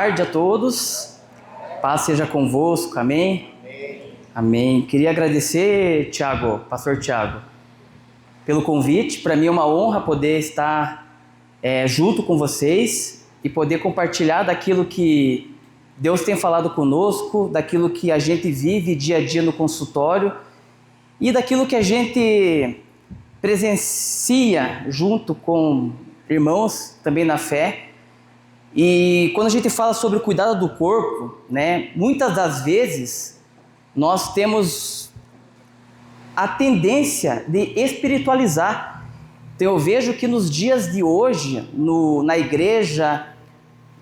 Boa tarde a todos, paz seja convosco, amém? Amém. Queria agradecer, pastor Tiago, pelo convite. Para mim é uma honra poder estar junto com vocês e poder compartilhar daquilo que Deus tem falado conosco, daquilo que a gente vive dia a dia no consultório e daquilo que a gente presencia junto com irmãos também na fé. E quando a gente fala sobre o cuidado do corpo, muitas das vezes nós temos a tendência de espiritualizar. Então eu vejo que nos dias de hoje, na igreja,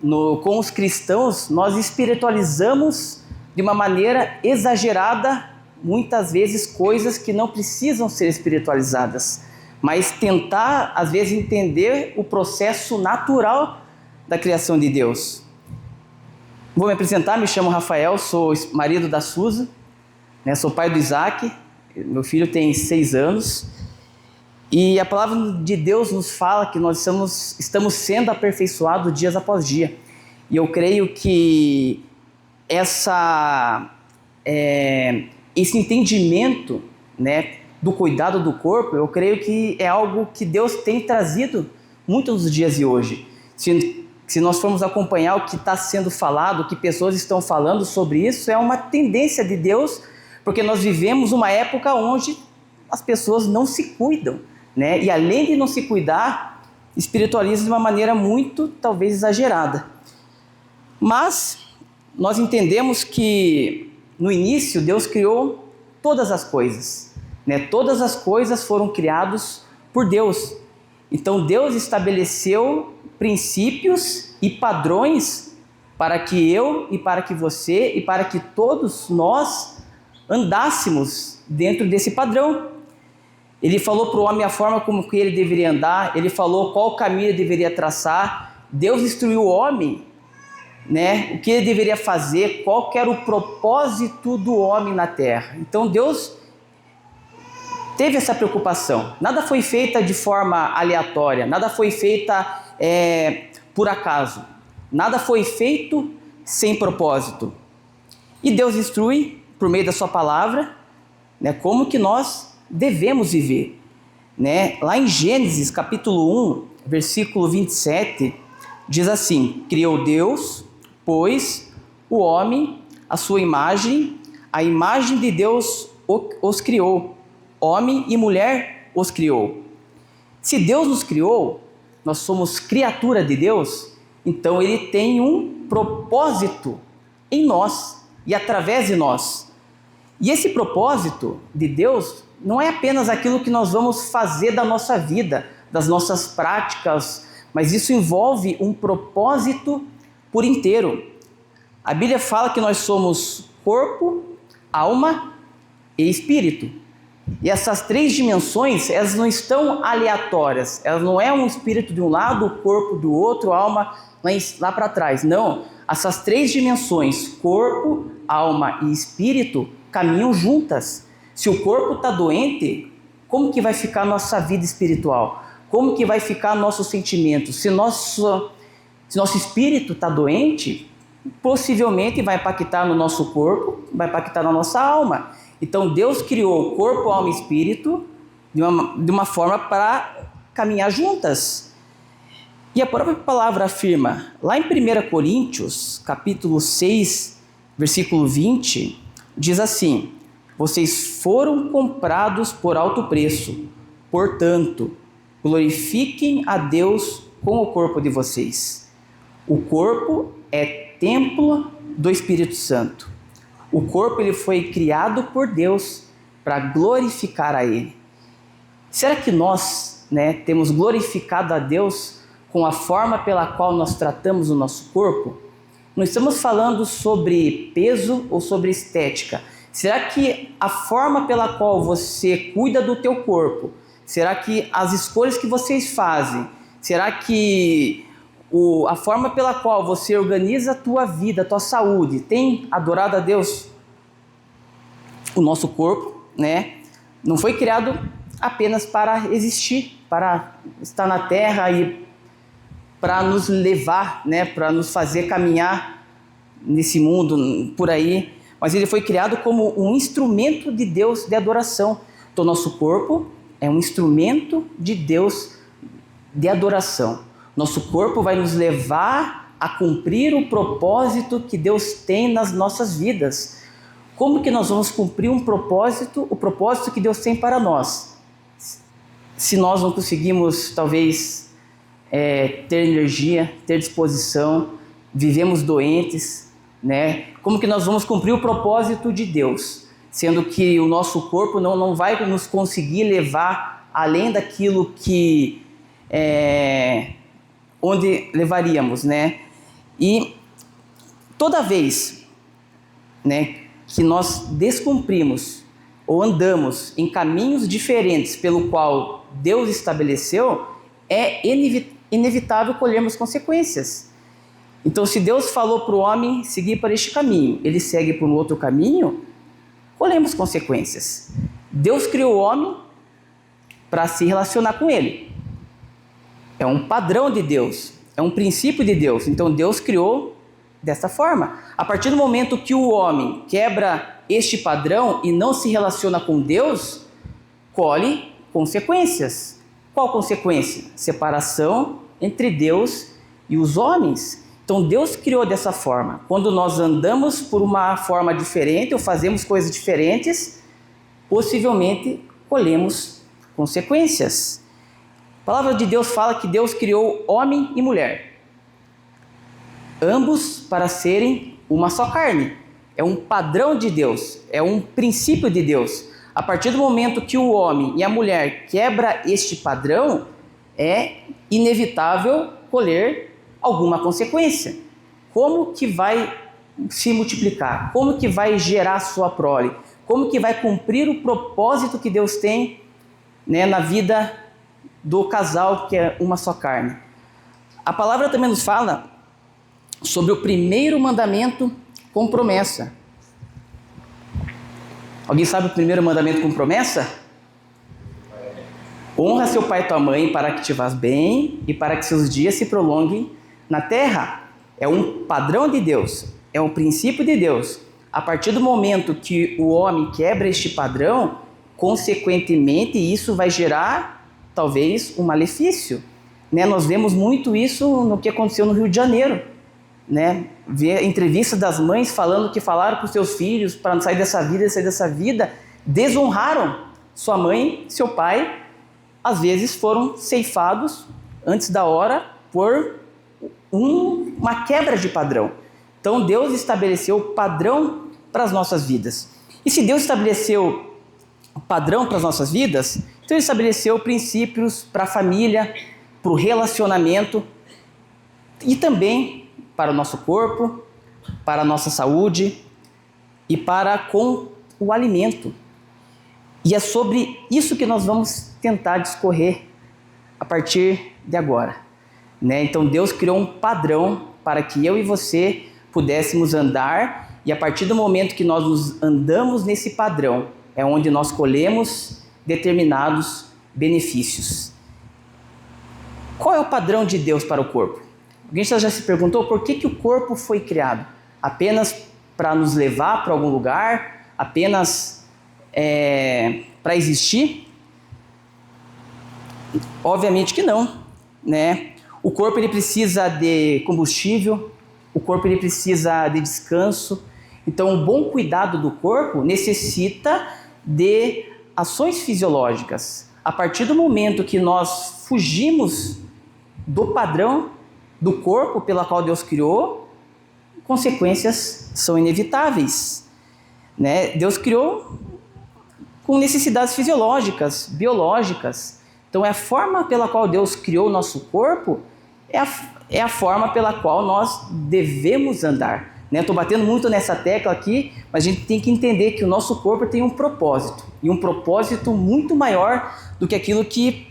com os cristãos, nós espiritualizamos de uma maneira exagerada, muitas vezes coisas que não precisam ser espiritualizadas, mas tentar às vezes entender o processo natural da criação de Deus. Vou me apresentar, me chamo Rafael, sou marido da Suza, sou pai do Isaac, meu filho tem 6 anos, e a palavra de Deus nos fala que nós estamos sendo aperfeiçoados dias após dia, e eu creio que esse entendimento do cuidado do corpo, eu creio que é algo que Deus tem trazido muito nos dias de hoje. Se nós formos acompanhar o que está sendo falado, o que pessoas estão falando sobre isso, é uma tendência de Deus, porque nós vivemos uma época onde as pessoas não se cuidam, e além de não se cuidar, espiritualizam de uma maneira muito, talvez, exagerada. Mas nós entendemos que no início Deus criou todas as coisas, todas as coisas foram criadas por Deus. Então Deus estabeleceu princípios e padrões para que eu e para que você e para que todos nós andássemos dentro desse padrão. Ele falou para o homem a forma como que ele deveria andar, ele falou qual caminho ele deveria traçar. Deus instruiu o homem, o que ele deveria fazer, qual que era o propósito do homem na terra. Então Deus teve essa preocupação. Nada foi feita de forma aleatória, nada foi feita por acaso, nada foi feito sem propósito. E Deus instrui, por meio da sua palavra, como que nós devemos viver. Lá em Gênesis capítulo 1, versículo 27, diz assim: criou Deus, pois, o homem, a sua imagem, a imagem de Deus os criou, homem e mulher os criou. Se Deus nos criou, nós somos criatura de Deus, então Ele tem um propósito em nós e através de nós. E esse propósito de Deus não é apenas aquilo que nós vamos fazer da nossa vida, das nossas práticas, mas isso envolve um propósito por inteiro. A Bíblia fala que nós somos corpo, alma e espírito. E essas 3 dimensões, elas não estão aleatórias, elas não é um espírito de um lado, o corpo do outro, a alma lá para trás. Não, essas 3 dimensões, corpo, alma e espírito, caminham juntas. Se o corpo está doente, como que vai ficar a nossa vida espiritual? Como que vai ficar nossos sentimentos? Se nosso espírito está doente, possivelmente vai impactar no nosso corpo, vai impactar na nossa alma. Então Deus criou corpo, alma e espírito de uma forma para caminhar juntas. E a própria palavra afirma, lá em 1 Coríntios, capítulo 6, versículo 20, diz assim: vocês foram comprados por alto preço, portanto, glorifiquem a Deus com o corpo de vocês. O corpo é templo do Espírito Santo. O corpo ele foi criado por Deus para glorificar a Ele. Será que nós temos glorificado a Deus com a forma pela qual nós tratamos o nosso corpo? Não estamos falando sobre peso ou sobre estética. Será que a forma pela qual você cuida do teu corpo, será que as escolhas que vocês fazem, será que a forma pela qual você organiza a tua vida, a tua saúde, tem adorado a Deus? O nosso corpo, não foi criado apenas para existir, para estar na terra e para nos levar, né, para nos fazer caminhar nesse mundo, por aí, mas ele foi criado como um instrumento de Deus de adoração. Então, nosso corpo é um instrumento de Deus de adoração. Nosso corpo vai nos levar a cumprir o propósito que Deus tem nas nossas vidas. Como que nós vamos cumprir o propósito que Deus tem para nós? Se nós não conseguimos, talvez, ter energia, ter disposição, vivemos doentes, né? Como que nós vamos cumprir o propósito de Deus? Sendo que o nosso corpo não vai nos conseguir levar além daquilo que onde levaríamos, né? E toda vez, né, que nós descumprimos ou andamos em caminhos diferentes pelo qual Deus estabeleceu, é inevitável colhermos consequências. Então, se Deus falou para o homem seguir para este caminho, ele segue por um outro caminho, colhemos consequências. Deus criou o homem para se relacionar com ele. É um padrão de Deus, é um princípio de Deus. Então Deus criou dessa forma. A partir do momento que o homem quebra este padrão e não se relaciona com Deus, colhe consequências. Qual consequência? Separação entre Deus e os homens. Então Deus criou dessa forma. Quando nós andamos por uma forma diferente ou fazemos coisas diferentes, possivelmente colhemos consequências. A palavra de Deus fala que Deus criou homem e mulher, ambos para serem uma só carne. É um padrão de Deus, é um princípio de Deus. A partir do momento que o homem e a mulher quebra este padrão, é inevitável colher alguma consequência. Como que vai se multiplicar? Como que vai gerar sua prole? Como que vai cumprir o propósito que Deus tem, né, na vida do casal que é uma só carne? A palavra também nos fala sobre o primeiro mandamento com promessa. Alguém sabe o primeiro mandamento com promessa? Honra seu pai e tua mãe para que te vás bem e para que seus dias se prolonguem na terra. É um padrão de Deus, é um princípio de Deus. A partir do momento que o homem quebra este padrão, consequentemente isso vai gerar talvez um malefício, né? Nós vemos muito isso no que aconteceu no Rio de Janeiro, né? Ver entrevista das mães falando que falaram para os seus filhos para não sair dessa vida, desonraram sua mãe, seu pai, às vezes foram ceifados antes da hora por uma quebra de padrão. Então Deus estabeleceu padrão para as nossas vidas. E se Deus estabeleceu padrão para as nossas vidas, então Ele estabeleceu princípios para a família, para o relacionamento e também para o nosso corpo, para a nossa saúde e para com o alimento. E é sobre isso que nós vamos tentar discorrer a partir de agora, né? Então Deus criou um padrão para que eu e você pudéssemos andar, e a partir do momento que nós andamos nesse padrão, é onde nós colhemos determinados benefícios. Qual é o padrão de Deus para o corpo? Alguém já se perguntou por que o corpo foi criado? Apenas para nos levar para algum lugar? Apenas para existir? Obviamente que não, né? O corpo ele precisa de combustível, o corpo ele precisa de descanso. Então, um bom cuidado do corpo necessita de ações fisiológicas. A partir do momento que nós fugimos do padrão do corpo pela qual Deus criou, consequências são inevitáveis, né? Deus criou com necessidades fisiológicas, biológicas. Então, é a forma pela qual Deus criou o nosso corpo, é a forma pela qual nós devemos andar. Estou batendo muito nessa tecla aqui, mas a gente tem que entender que o nosso corpo tem um propósito, e um propósito muito maior do que aquilo que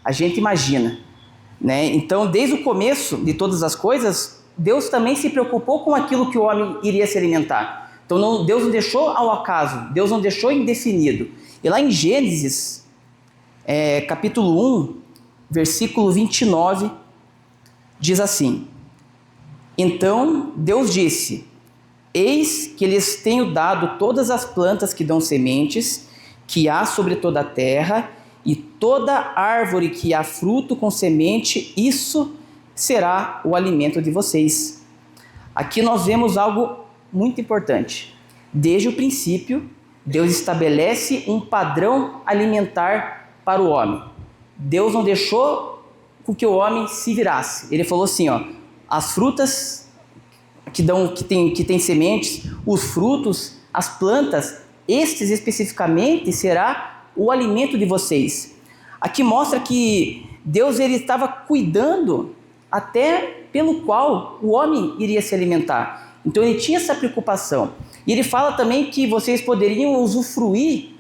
a gente imagina, né? Então, desde o começo de todas as coisas, Deus também se preocupou com aquilo que o homem iria se alimentar. Então, Deus não deixou ao acaso, Deus não deixou indefinido. E lá em Gênesis, capítulo 1, versículo 29, diz assim: Então Deus disse: Eis que lhes tenho dado todas as plantas que dão sementes, que há sobre toda a terra, e toda árvore que há fruto com semente, isso será o alimento de vocês. Aqui nós vemos algo muito importante. Desde o princípio, Deus estabelece um padrão alimentar para o homem. Deus não deixou que o homem se virasse. Ele falou assim, as frutas que tem sementes, os frutos, as plantas, estes especificamente será o alimento de vocês. Aqui mostra que Deus ele estava cuidando até pelo qual o homem iria se alimentar. Então ele tinha essa preocupação. E ele fala também que vocês poderiam usufruir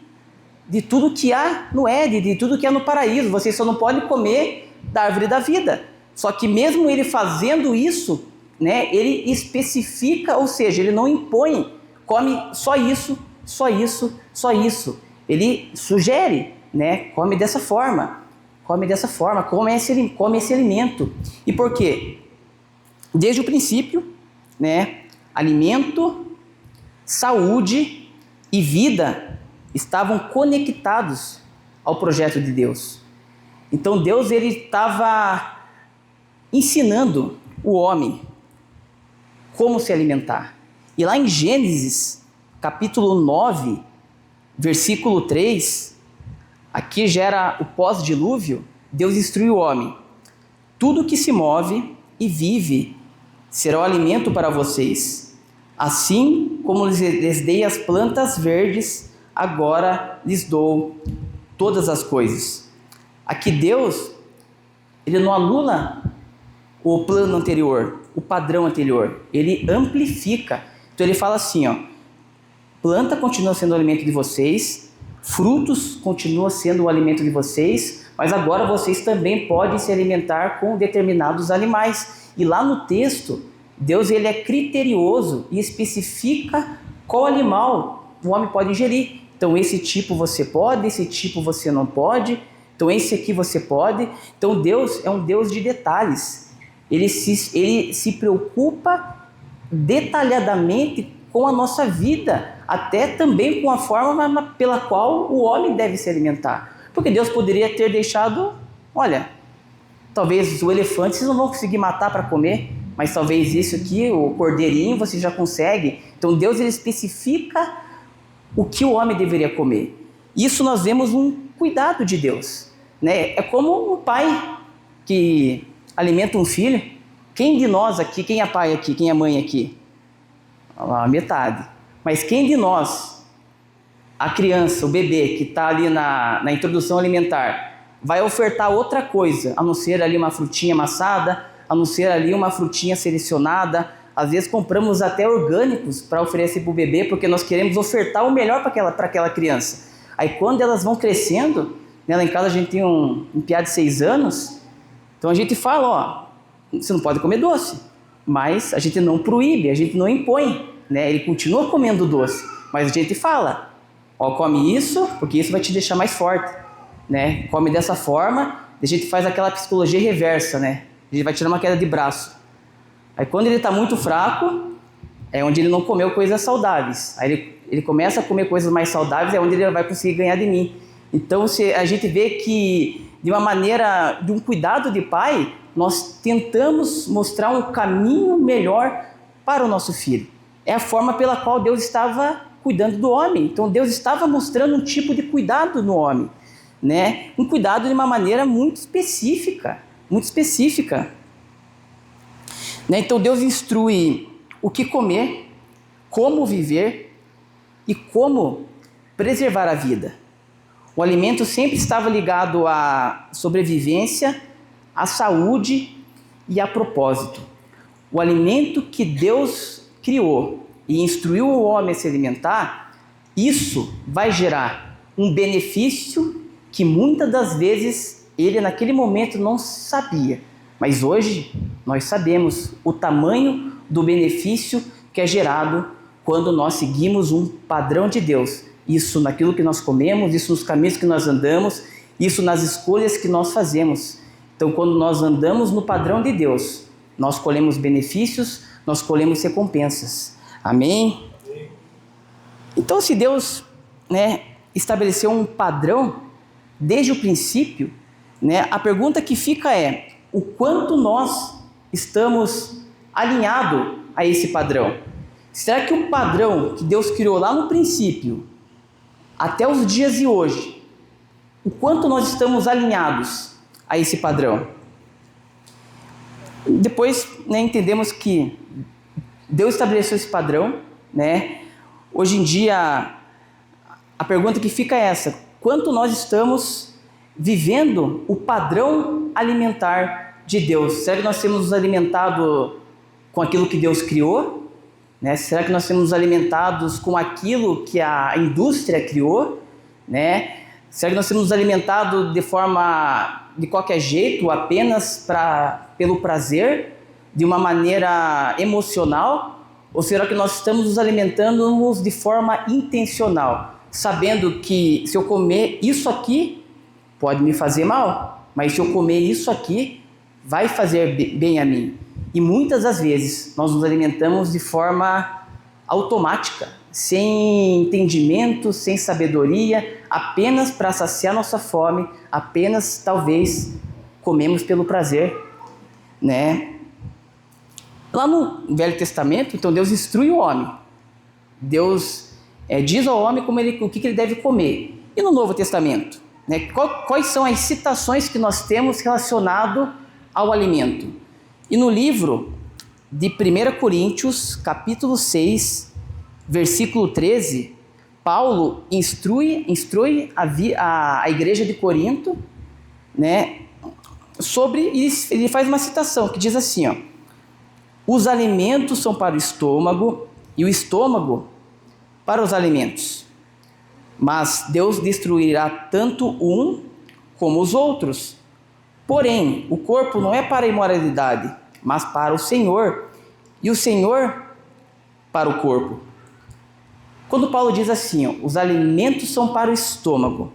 de tudo que há no Éden, de tudo que há no paraíso. Vocês só não podem comer da árvore da vida. Só que mesmo ele fazendo isso, ele especifica, ou seja, ele não impõe, come só isso, só isso, só isso. Ele sugere, come dessa forma, come esse alimento. E por quê? Desde o princípio, alimento, saúde e vida estavam conectados ao projeto de Deus. Então Deus ele estava ensinando o homem como se alimentar. E lá em Gênesis, capítulo 9, versículo 3, aqui já era o pós-dilúvio, Deus instruiu o homem: tudo que se move e vive será o alimento para vocês. Assim como lhes dei as plantas verdes, agora lhes dou todas as coisas. Aqui Deus, ele não anula o plano anterior, o padrão anterior, ele amplifica. Então ele fala assim, planta continua sendo o alimento de vocês, frutos continua sendo o alimento de vocês, mas agora vocês também podem se alimentar com determinados animais. E lá no texto, Deus ele é criterioso e especifica qual animal o homem pode ingerir. Então esse tipo você pode, esse tipo você não pode, então esse aqui você pode. Então Deus é um Deus de detalhes. Ele se preocupa detalhadamente com a nossa vida, até também com a forma pela qual o homem deve se alimentar. Porque Deus poderia ter deixado, olha, talvez o elefante vocês não vão conseguir matar para comer, mas talvez isso aqui, o cordeirinho, você já consegue. Então Deus ele especifica o que o homem deveria comer. Isso nós vemos um cuidado de Deus. É como um pai que alimenta um filho. Quem de nós aqui, quem é pai aqui, quem é mãe aqui? A metade. Mas quem de nós, a criança, o bebê que está ali na introdução alimentar, vai ofertar outra coisa, a não ser ali uma frutinha amassada, a não ser ali uma frutinha selecionada? Às vezes compramos até orgânicos para oferecer para o bebê, porque nós queremos ofertar o melhor para aquela criança. Aí quando elas vão crescendo, lá em casa a gente tem um piá de 6 anos, então a gente fala, você não pode comer doce, mas a gente não proíbe, a gente não impõe, ele continua comendo doce, mas a gente fala, come isso, porque isso vai te deixar mais forte, come dessa forma. A gente faz aquela psicologia reversa, a gente vai tirar uma queda de braço. Aí quando ele está muito fraco, é onde ele não comeu coisas saudáveis. Aí ele começa a comer coisas mais saudáveis, é onde ele vai conseguir ganhar de mim. Então a gente vê que de uma maneira, de um cuidado de pai, nós tentamos mostrar um caminho melhor para o nosso filho. É a forma pela qual Deus estava cuidando do homem. Então Deus estava mostrando um tipo de cuidado no homem, um cuidado de uma maneira muito específica, muito específica. Então Deus instrui o que comer, como viver e como preservar a vida. O alimento sempre estava ligado à sobrevivência, à saúde e a propósito. O alimento que Deus criou e instruiu o homem a se alimentar, isso vai gerar um benefício que muitas das vezes ele naquele momento não sabia. Mas hoje nós sabemos o tamanho do benefício que é gerado quando nós seguimos um padrão de Deus. Isso naquilo que nós comemos, isso nos caminhos que nós andamos, isso nas escolhas que nós fazemos. Então, quando nós andamos no padrão de Deus, nós colhemos benefícios, nós colhemos recompensas. Amém? Então, se Deus, estabeleceu um padrão desde o princípio, a pergunta que fica é: o quanto nós estamos alinhados a esse padrão? Será que o padrão que Deus criou lá no princípio, até os dias de hoje, o quanto nós estamos alinhados a esse padrão? Depois, entendemos que Deus estabeleceu esse padrão, Hoje em dia, a pergunta que fica é essa: quanto nós estamos vivendo o padrão alimentar de Deus? Será que nós temos nos alimentado com aquilo que Deus criou? Será que nós temos nos alimentados com aquilo que a indústria criou? Será que nós temos nos alimentado de qualquer jeito, apenas pelo prazer, de uma maneira emocional? Ou será que nós estamos nos alimentando de forma intencional, sabendo que se eu comer isso aqui, pode me fazer mal, mas se eu comer isso aqui, vai fazer bem a mim? E muitas das vezes nós nos alimentamos de forma automática, sem entendimento, sem sabedoria, apenas para saciar nossa fome, apenas talvez comemos pelo prazer, Lá no Velho Testamento, então Deus instrui o homem. Deus diz ao homem o que ele deve comer. E no Novo Testamento, quais são as citações que nós temos relacionado ao alimento? E no livro de 1 Coríntios, capítulo 6, versículo 13, Paulo instrui a igreja de Corinto, ele faz uma citação que diz assim, ó: os alimentos são para o estômago e o estômago para os alimentos, mas Deus destruirá tanto um como os outros. Porém, o corpo não é para a imoralidade, mas para o Senhor, e o Senhor para o corpo. Quando Paulo diz assim, os alimentos são para o estômago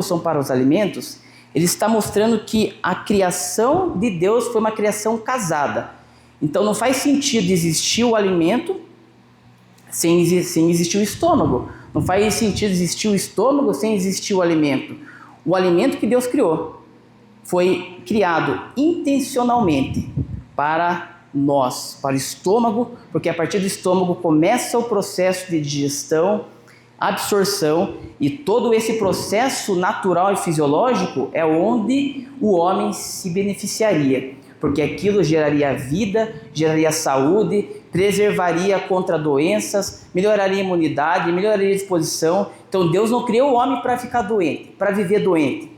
são para os alimentos, ele está mostrando que a criação de Deus foi uma criação casada. Então não faz sentido existir o alimento sem existir o estômago. Não faz sentido existir o estômago sem existir o alimento. O alimento que Deus criou foi criado intencionalmente para nós, para o estômago, porque a partir do estômago começa o processo de digestão, absorção, e todo esse processo natural e fisiológico é onde o homem se beneficiaria, porque aquilo geraria vida, geraria saúde, preservaria contra doenças, melhoraria a imunidade, melhoraria a disposição. Então Deus não criou o homem para ficar doente, para viver doente,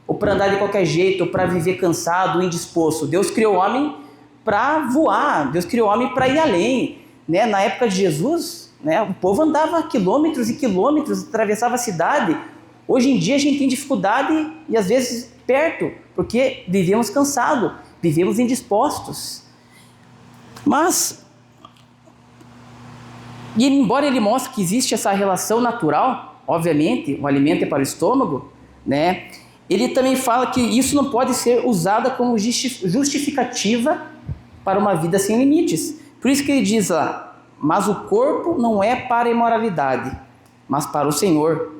ou para andar de qualquer jeito, ou para viver cansado, indisposto. Deus criou o homem para voar, Deus criou o homem para ir além. Na época de Jesus, o povo andava quilômetros e quilômetros, atravessava a cidade. Hoje em dia a gente tem dificuldade e às vezes perto, porque vivemos cansados, vivemos indispostos. Mas, e embora ele mostre que existe essa relação natural, obviamente, o alimento é para o estômago, ele também fala que isso não pode ser usado como justificativa para uma vida sem limites. Por isso que ele diz lá: mas o corpo não é para a imoralidade, mas para o Senhor.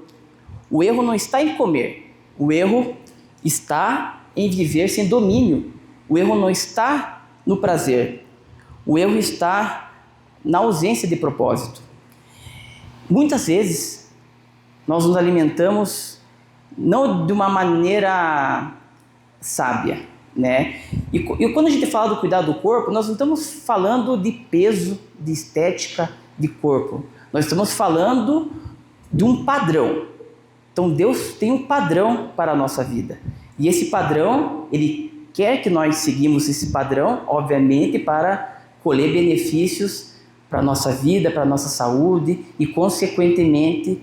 O erro não está em comer, o erro está em viver sem domínio. O erro não está no prazer, o erro está na ausência de propósito. Muitas vezes nós nos alimentamos não de uma maneira sábia, E quando a gente fala do cuidado do corpo, nós não estamos falando de peso, de estética de corpo. Nós estamos falando de um padrão. Então Deus tem um padrão para a nossa vida. E esse padrão, Ele quer que nós seguimos esse padrão, obviamente, para colher benefícios para a nossa vida, para a nossa saúde e, consequentemente,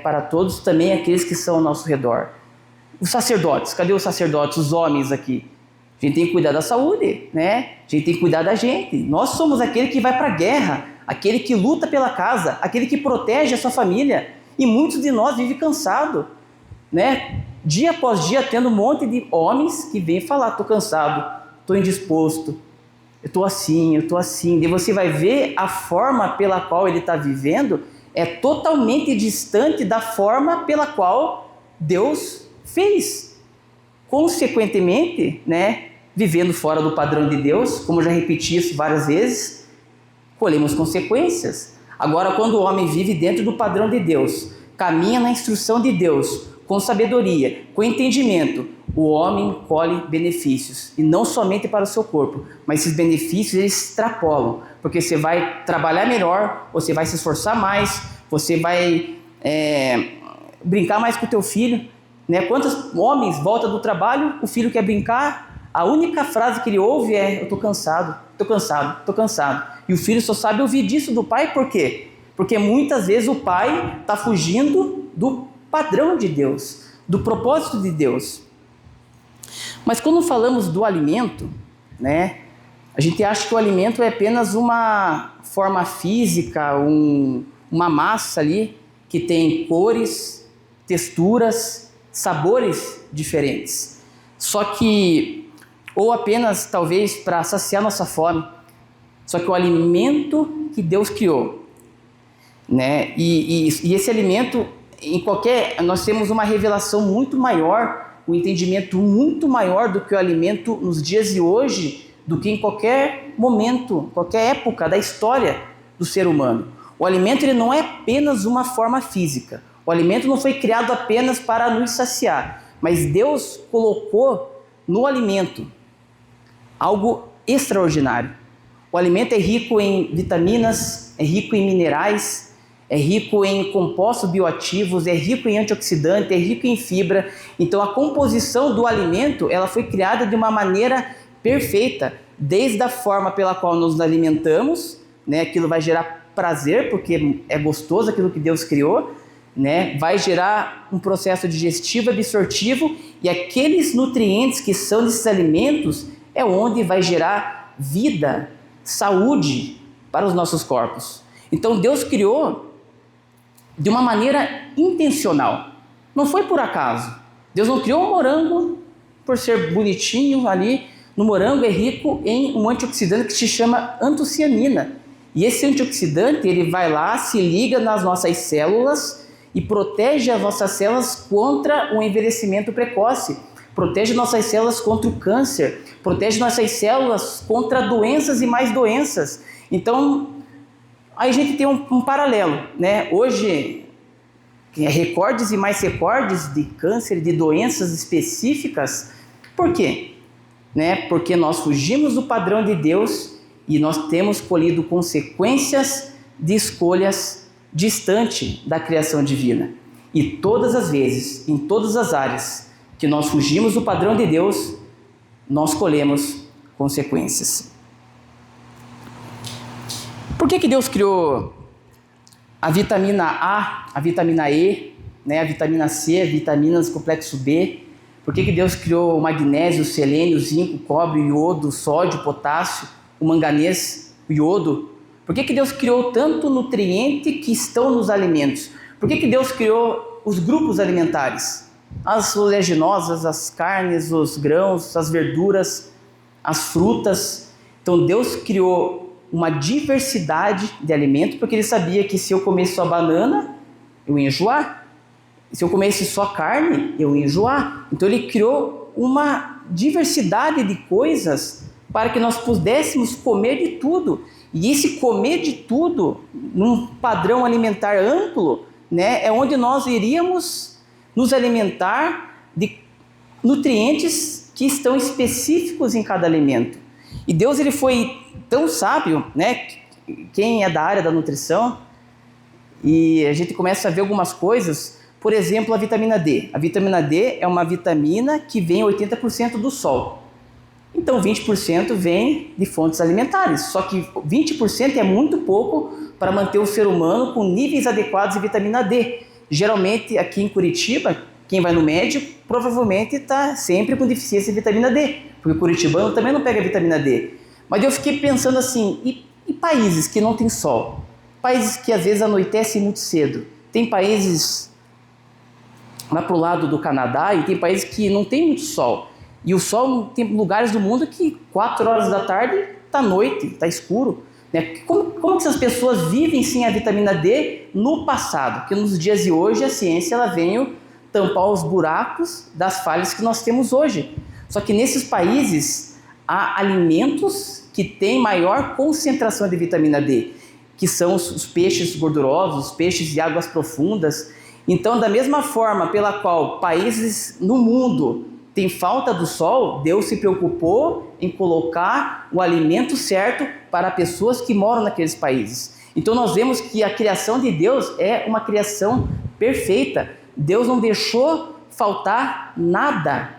para todos também aqueles que são ao nosso redor. Os sacerdotes, cadê os sacerdotes, os homens aqui? A gente tem que cuidar da saúde, A gente tem que cuidar da gente. Nós somos aquele que vai para a guerra, aquele que luta pela casa, aquele que protege a sua família. E muitos de nós vivem cansados, dia após dia, tendo um monte de homens que vêm falar: estou cansado, estou indisposto, eu estou assim. Daí você vai ver a forma pela qual ele está vivendo é totalmente distante da forma pela qual Deus fez. Consequentemente, né, vivendo fora do padrão de Deus, como eu já repeti isso várias vezes, colhemos consequências. Agora, quando o homem vive dentro do padrão de Deus, caminha na instrução de Deus, com sabedoria, com entendimento, o homem colhe benefícios, e não somente para o seu corpo, mas esses benefícios eles extrapolam, porque você vai trabalhar melhor, você vai se esforçar mais, você vai brincar mais com o teu filho, né? Quantos homens voltam do trabalho, o filho quer brincar, a única frase que ele ouve é: eu estou cansado, e o filho só sabe ouvir disso do pai. Por quê? Porque muitas vezes o pai está fugindo do padrão de Deus, do propósito de Deus. Mas quando falamos do alimento, né, a gente acha que o alimento é apenas uma forma física, uma massa ali que tem cores, texturas, sabores diferentes. Só que, ou apenas talvez para saciar nossa fome, só que o alimento que Deus criou, né, e esse alimento, nós temos uma revelação muito maior, um entendimento muito maior do que o alimento nos dias de hoje, do que em qualquer momento, qualquer época da história do ser humano. O alimento ele não é apenas uma forma física. O alimento não foi criado apenas para nos saciar, mas Deus colocou no alimento algo extraordinário. O alimento é rico em vitaminas, é rico em minerais, é rico em compostos bioativos, é rico em antioxidante, é rico em fibra. Então a composição do alimento ela foi criada de uma maneira perfeita, desde a forma pela qual nos alimentamos, né? Aquilo vai gerar prazer, porque é gostoso aquilo que Deus criou, né? Vai gerar um processo digestivo, absortivo, e aqueles nutrientes que são desses alimentos é onde vai gerar vida, saúde para os nossos corpos. Então Deus criou de uma maneira intencional. Não foi por acaso. Deus não criou um morango por ser bonitinho ali. No morango é rico em um antioxidante que se chama antocianina. E esse antioxidante, ele vai lá, se liga nas nossas células e protege as nossas células contra o envelhecimento precoce. Protege nossas células contra o câncer. Protege nossas células contra doenças e mais doenças. Então, aí a gente tem um paralelo, né? Hoje, recordes e mais recordes de câncer, de doenças específicas. Por quê? Né? Porque nós fugimos do padrão de Deus e nós temos colhido consequências de escolhas distante da criação divina. E todas as vezes, em todas as áreas que nós fugimos do padrão de Deus, nós colhemos consequências. Por que Deus criou a vitamina A, a vitamina E, né, a vitamina C, vitaminas do complexo B? Por que Deus criou o magnésio, o selênio, o zinco, o cobre, o iodo, o sódio, o potássio, o manganês, o iodo? Por que Deus criou tanto nutriente que estão nos alimentos? Por que Deus criou os grupos alimentares? As oleaginosas, as carnes, os grãos, as verduras, as frutas. Então Deus criou uma diversidade de alimentos, porque ele sabia que se eu comesse só banana, eu ia enjoar. Se eu comesse só carne, eu ia enjoar. Então ele criou uma diversidade de coisas para que nós pudéssemos comer de tudo. E esse comer de tudo, num padrão alimentar amplo, né, é onde nós iríamos nos alimentar de nutrientes que estão específicos em cada alimento. E Deus ele foi tão sábio, né? Quem é da área da nutrição, e a gente começa a ver algumas coisas, por exemplo, a vitamina D. A vitamina D é uma vitamina que vem 80% do sol. Então 20% vem de fontes alimentares, só que 20% é muito pouco para manter o ser humano com níveis adequados de vitamina D. Geralmente aqui em Curitiba, quem vai no médico provavelmente está sempre com deficiência de vitamina D, porque o curitibano também não pega vitamina D. Mas eu fiquei pensando assim, e países que não tem sol? Países que às vezes anoitecem muito cedo. Tem países lá para o lado do Canadá, e tem países que não tem muito sol. E o sol, tem lugares do mundo que 4 horas da tarde está noite, está escuro. Né? Como que essas pessoas vivem sem a vitamina D no passado? Porque nos dias de hoje a ciência ela veio tampar os buracos das falhas que nós temos hoje. Só que nesses países há alimentos que têm maior concentração de vitamina D, que são os peixes gordurosos, os peixes de águas profundas. Então, da mesma forma pela qual países no mundo têm falta do sol, Deus se preocupou em colocar o alimento certo para pessoas que moram naqueles países. Então, nós vemos que a criação de Deus é uma criação perfeita. Deus não deixou faltar nada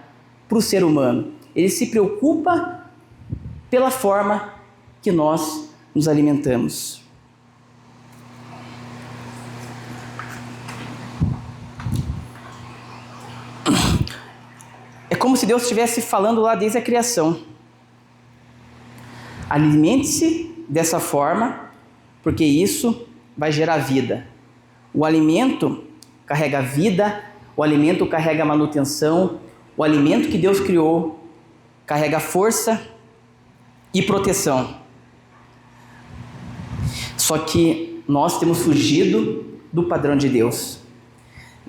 para o ser humano. Ele se preocupa pela forma que nós nos alimentamos. É como se Deus estivesse falando lá desde a criação. Alimente-se dessa forma, porque isso vai gerar vida. O alimento carrega vida, o alimento carrega manutenção, o alimento que Deus criou carrega força e proteção. Só que nós temos fugido do padrão de Deus.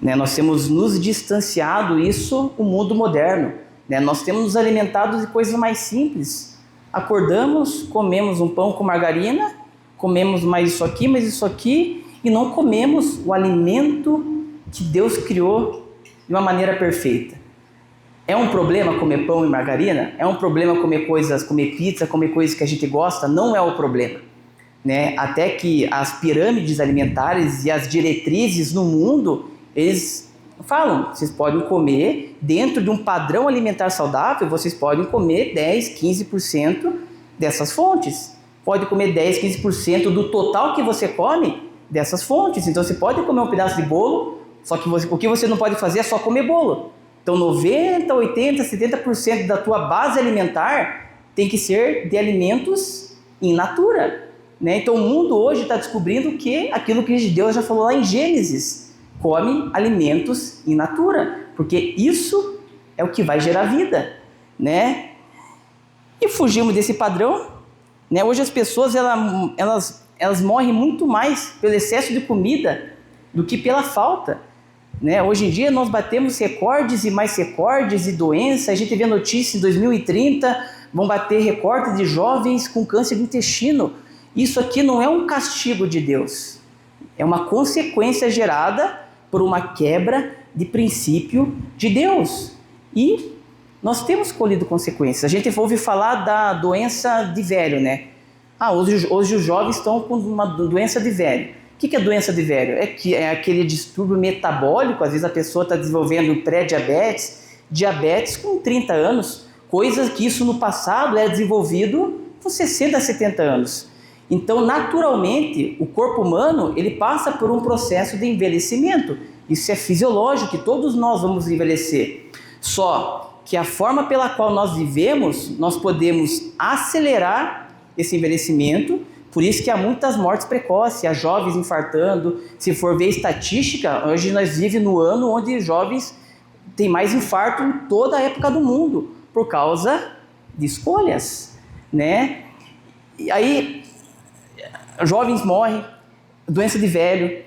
Nós temos nos distanciado, isso o mundo moderno. Nós temos nos alimentado de coisas mais simples. Acordamos, comemos um pão com margarina, comemos mais isso aqui, e não comemos o alimento que Deus criou de uma maneira perfeita. É um problema comer pão e margarina? É um problema comer pizza, comer coisas que a gente gosta? Não é o problema. Até que as pirâmides alimentares e as diretrizes no mundo, eles falam, vocês podem comer dentro de um padrão alimentar saudável, vocês podem comer 10, 15% dessas fontes. Pode comer 10, 15% do total que você come dessas fontes. Então você pode comer um pedaço de bolo, só que o que você não pode fazer é só comer bolo. Então 90, 80, 70% da tua base alimentar tem que ser de alimentos in natura. Então o mundo hoje está descobrindo que aquilo que Deus já falou lá em Gênesis, come alimentos in natura, porque isso é o que vai gerar vida, E fugimos desse padrão, Hoje as pessoas elas morrem muito mais pelo excesso de comida do que pela falta, Hoje em dia nós batemos recordes e mais recordes de doenças. A gente vê notícia em 2030 vão bater recordes de jovens com câncer de intestino. Isso aqui não é um castigo de Deus, é uma consequência gerada por uma quebra de princípio de Deus. E nós temos colhido consequências. A gente ouve falar da doença de velho, hoje os jovens estão com uma doença de velho. O que é doença de velho? É aquele distúrbio metabólico, às vezes a pessoa está desenvolvendo pré-diabetes, diabetes com 30 anos, coisas que isso no passado é desenvolvido com 60, 70 anos. Então, naturalmente, o corpo humano ele passa por um processo de envelhecimento. Isso é fisiológico, que todos nós vamos envelhecer. Só que a forma pela qual nós vivemos, nós podemos acelerar esse envelhecimento. Por isso que há muitas mortes precoces, há jovens infartando. Se for ver estatística, hoje nós vivemos no ano onde jovens têm mais infarto em toda a época do mundo, por causa de escolhas, E aí, jovens morrem, doença de velho.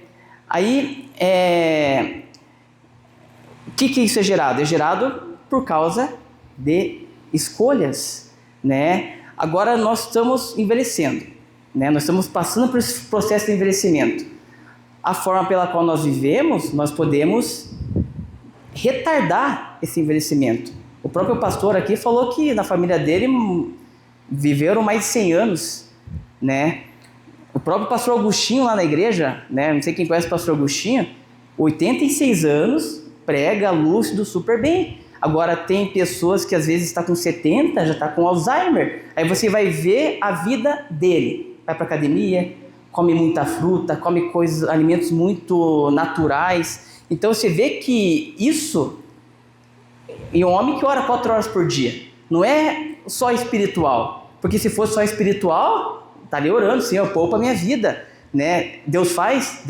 Aí, o que isso é gerado? É gerado por causa de escolhas, Agora nós estamos envelhecendo. Nós estamos passando por esse processo de envelhecimento. A forma pela qual nós vivemos, nós podemos retardar esse envelhecimento. O próprio pastor aqui falou que na família dele viveram mais de 100 anos, O próprio pastor Agostinho lá na igreja, não sei quem conhece o pastor Agostinho, 86 anos, prega lúcido super bem. Agora tem pessoas que às vezes está com 70, já está com Alzheimer. Aí você vai ver a vida dele. Vai para a academia, come muita fruta, come alimentos muito naturais. Então você vê que isso, e um homem que ora 4 horas por dia, não é só espiritual. Porque se fosse só espiritual, estaria orando, Senhor, poupa a minha vida. Deus faz,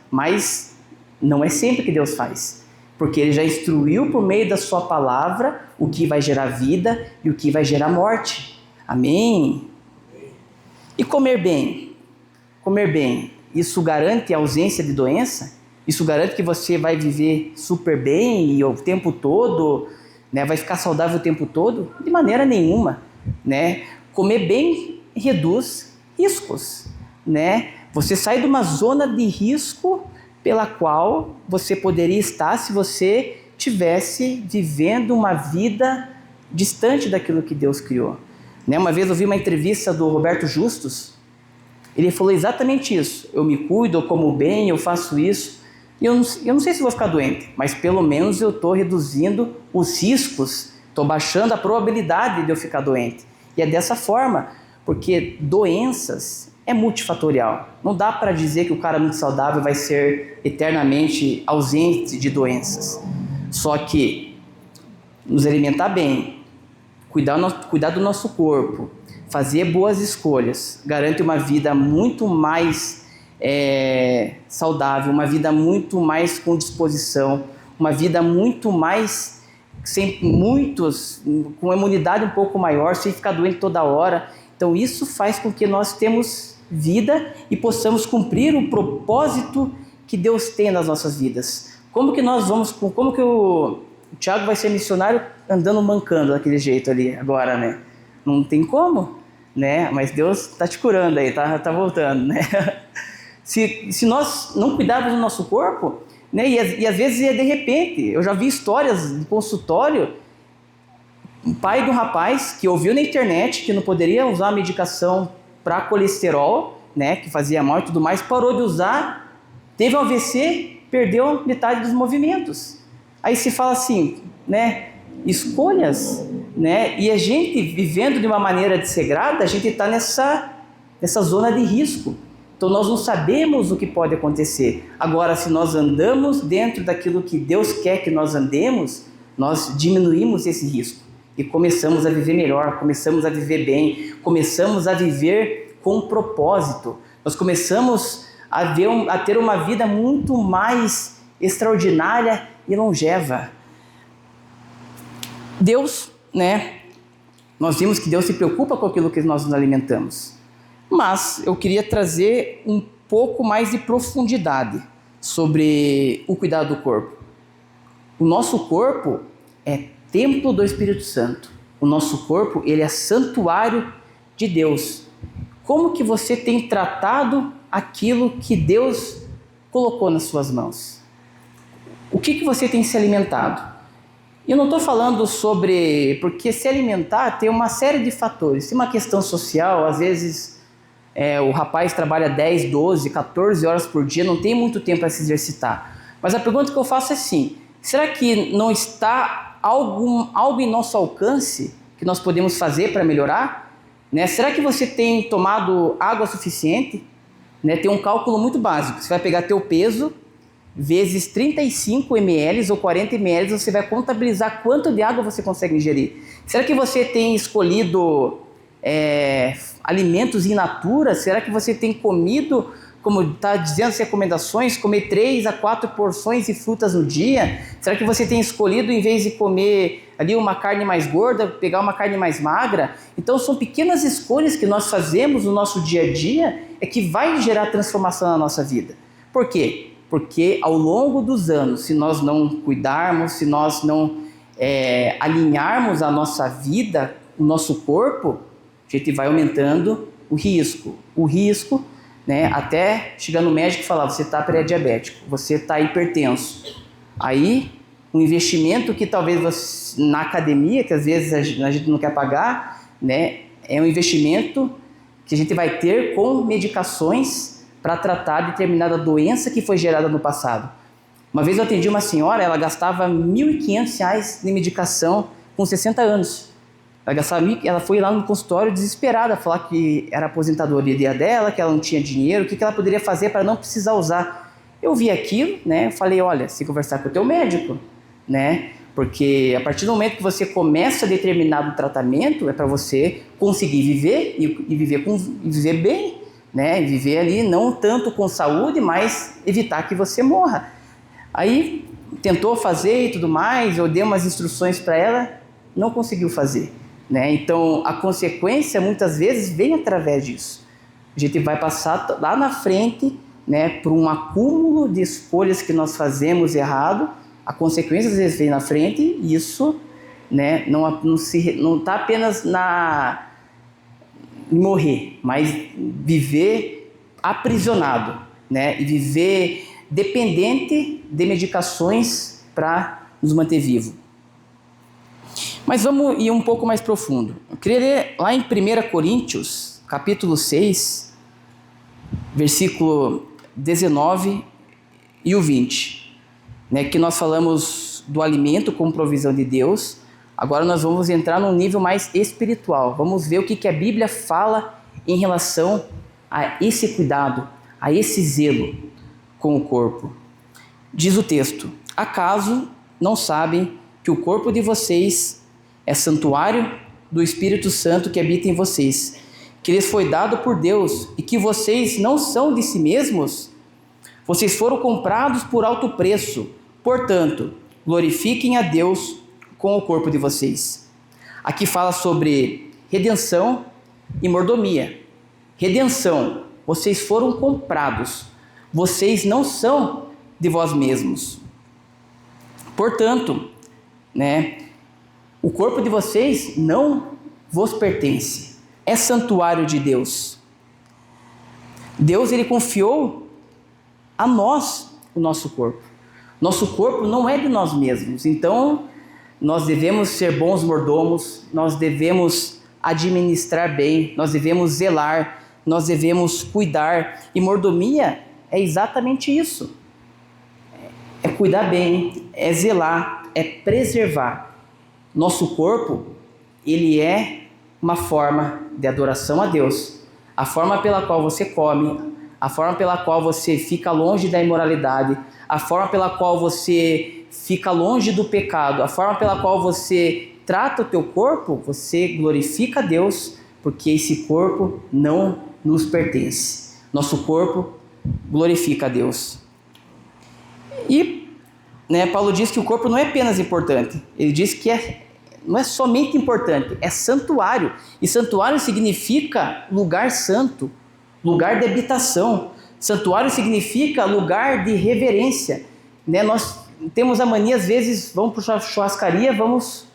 mas não é sempre que Deus faz. porque Ele já instruiu por meio da sua palavra o que vai gerar vida e o que vai gerar morte. Amém? E comer bem? Comer bem, isso garante a ausência de doença? Isso garante que você vai viver super bem e o tempo todo, né? Vai ficar saudável o tempo todo? De maneira nenhuma, né? Comer bem reduz riscos, né? Você sai de uma zona de risco pela qual você poderia estar se você tivesse vivendo uma vida distante daquilo que Deus criou, né? Uma vez eu vi uma entrevista do Roberto Justus, ele falou exatamente isso: eu me cuido, eu como bem, eu faço isso, e eu não sei se vou ficar doente, mas pelo menos eu estou reduzindo os riscos, estou baixando a probabilidade de eu ficar doente. E é dessa forma, porque doenças é multifatorial. Não dá para dizer que o cara muito saudável vai ser eternamente ausente de doenças. Só que nos alimentar bem, cuidar do nosso corpo, fazer boas escolhas, garante uma vida muito mais saudável, uma vida muito mais com disposição, uma vida muito mais com uma imunidade um pouco maior, sem ficar doente toda hora. Então isso faz com que nós temos vida e possamos cumprir o propósito que Deus tem nas nossas vidas. Como que o Tiago vai ser missionário andando mancando daquele jeito ali agora, né? Não tem como, né? Mas Deus está te curando aí, tá voltando, né? Se nós não cuidarmos do nosso corpo, né? E às vezes é de repente. Eu já vi histórias de consultório, um pai de um rapaz que ouviu na internet que não poderia usar a medicação para colesterol, né? Que fazia mal e tudo mais, parou de usar, teve um AVC, perdeu metade dos movimentos. Aí se fala assim, né? Escolhas, né? E a gente vivendo de uma maneira desregrada, a gente está nessa zona de risco. Então nós não sabemos o que pode acontecer. Agora, se nós andamos dentro daquilo que Deus quer que nós andemos, nós diminuímos esse risco e começamos a viver melhor, começamos a viver bem, começamos a viver com propósito. Nós começamos a ter uma vida muito mais extraordinária e longeva. Deus, né? Nós vimos que Deus se preocupa com aquilo que nós nos alimentamos. Mas eu queria trazer um pouco mais de profundidade sobre o cuidado do corpo. O nosso corpo é templo do Espírito Santo. O nosso corpo, ele é santuário de Deus. Como que você tem tratado aquilo que Deus colocou nas suas mãos? O que você tem se alimentado? Eu não estou falando porque se alimentar tem uma série de fatores. Tem uma questão social, às vezes o rapaz trabalha 10, 12, 14 horas por dia, não tem muito tempo para se exercitar. Mas a pergunta que eu faço é assim: será que não está algo em nosso alcance que nós podemos fazer para melhorar? Né? Será que você tem tomado água suficiente? Né? Tem um cálculo muito básico. Você vai pegar teu peso vezes 35 ml ou 40 ml, você vai contabilizar quanto de água você consegue ingerir. Será que você tem escolhido alimentos in natura? Será que você tem comido, como está dizendo as recomendações, comer 3 a 4 porções de frutas no dia? Será que você tem escolhido, em vez de comer ali uma carne mais gorda, pegar uma carne mais magra? Então são pequenas escolhas que nós fazemos no nosso dia a dia que vai gerar transformação na nossa vida. Por quê? Porque ao longo dos anos, se nós não cuidarmos, se nós não alinharmos a nossa vida, o nosso corpo, a gente vai aumentando o risco. O risco, né, até chegar no médico e falar: você está pré-diabético, você está hipertenso. Aí, um investimento que talvez na academia, que às vezes a gente não quer pagar, né, é um investimento que a gente vai ter com medicações para tratar determinada doença que foi gerada no passado. Uma vez eu atendi uma senhora, ela gastava R$ 1.500 de medicação com 60 anos. Ela foi lá no consultório desesperada, falar que era a aposentadoria dela, que ela não tinha dinheiro, o que ela poderia fazer para não precisar usar. Eu vi aquilo, né? Eu falei: olha, você tem que conversar com o teu médico, né? Porque a partir do momento que você começa determinado tratamento, é para você conseguir viver e viver bem, né? Viver ali não tanto com saúde, mas evitar que você morra. Aí tentou fazer e tudo mais, eu dei umas instruções para ela, não conseguiu fazer, né? Então, a consequência muitas vezes vem através disso. A gente vai passar lá na frente, né, por um acúmulo de escolhas que nós fazemos errado. A consequência às vezes vem na frente e isso, né, não está apenas em morrer, mas viver aprisionado, né, e viver dependente de medicações para nos manter vivo. Mas vamos ir um pouco mais profundo. Eu queria ler lá em 1 Coríntios, capítulo 6, versículo 19 e o 20, né, que nós falamos do alimento como provisão de Deus. Agora nós vamos entrar num nível mais espiritual. Vamos ver o que a Bíblia fala em relação a esse cuidado, a esse zelo com o corpo. Diz o texto: acaso não sabem que o corpo de vocês é santuário do Espírito Santo que habita em vocês, que lhes foi dado por Deus e que vocês não são de si mesmos? Vocês foram comprados por alto preço. Portanto, glorifiquem a Deus com o corpo de vocês. Aqui fala sobre redenção e mordomia. Redenção: vocês foram comprados. Vocês não são de vós mesmos. Portanto, né, o corpo de vocês não vos pertence. É santuário de Deus. Deus, ele confiou a nós o nosso corpo. Nosso corpo não é de nós mesmos. Então, nós devemos ser bons mordomos, nós devemos administrar bem, nós devemos zelar, nós devemos cuidar. E mordomia é exatamente isso. É cuidar bem, é zelar, é preservar. Nosso corpo, ele é uma forma de adoração a Deus. A forma pela qual você come, a forma pela qual você fica longe da imoralidade, a forma pela qual você fica longe do pecado, a forma pela qual você trata o teu corpo, você glorifica a Deus, porque esse corpo não nos pertence. Nosso corpo glorifica a Deus. E Paulo diz que o corpo não é apenas importante, ele diz que não é somente importante, é santuário. E santuário significa lugar santo, lugar de habitação. Santuário significa lugar de reverência. Nós temos a mania, às vezes, vamos para a churrascaria, vamos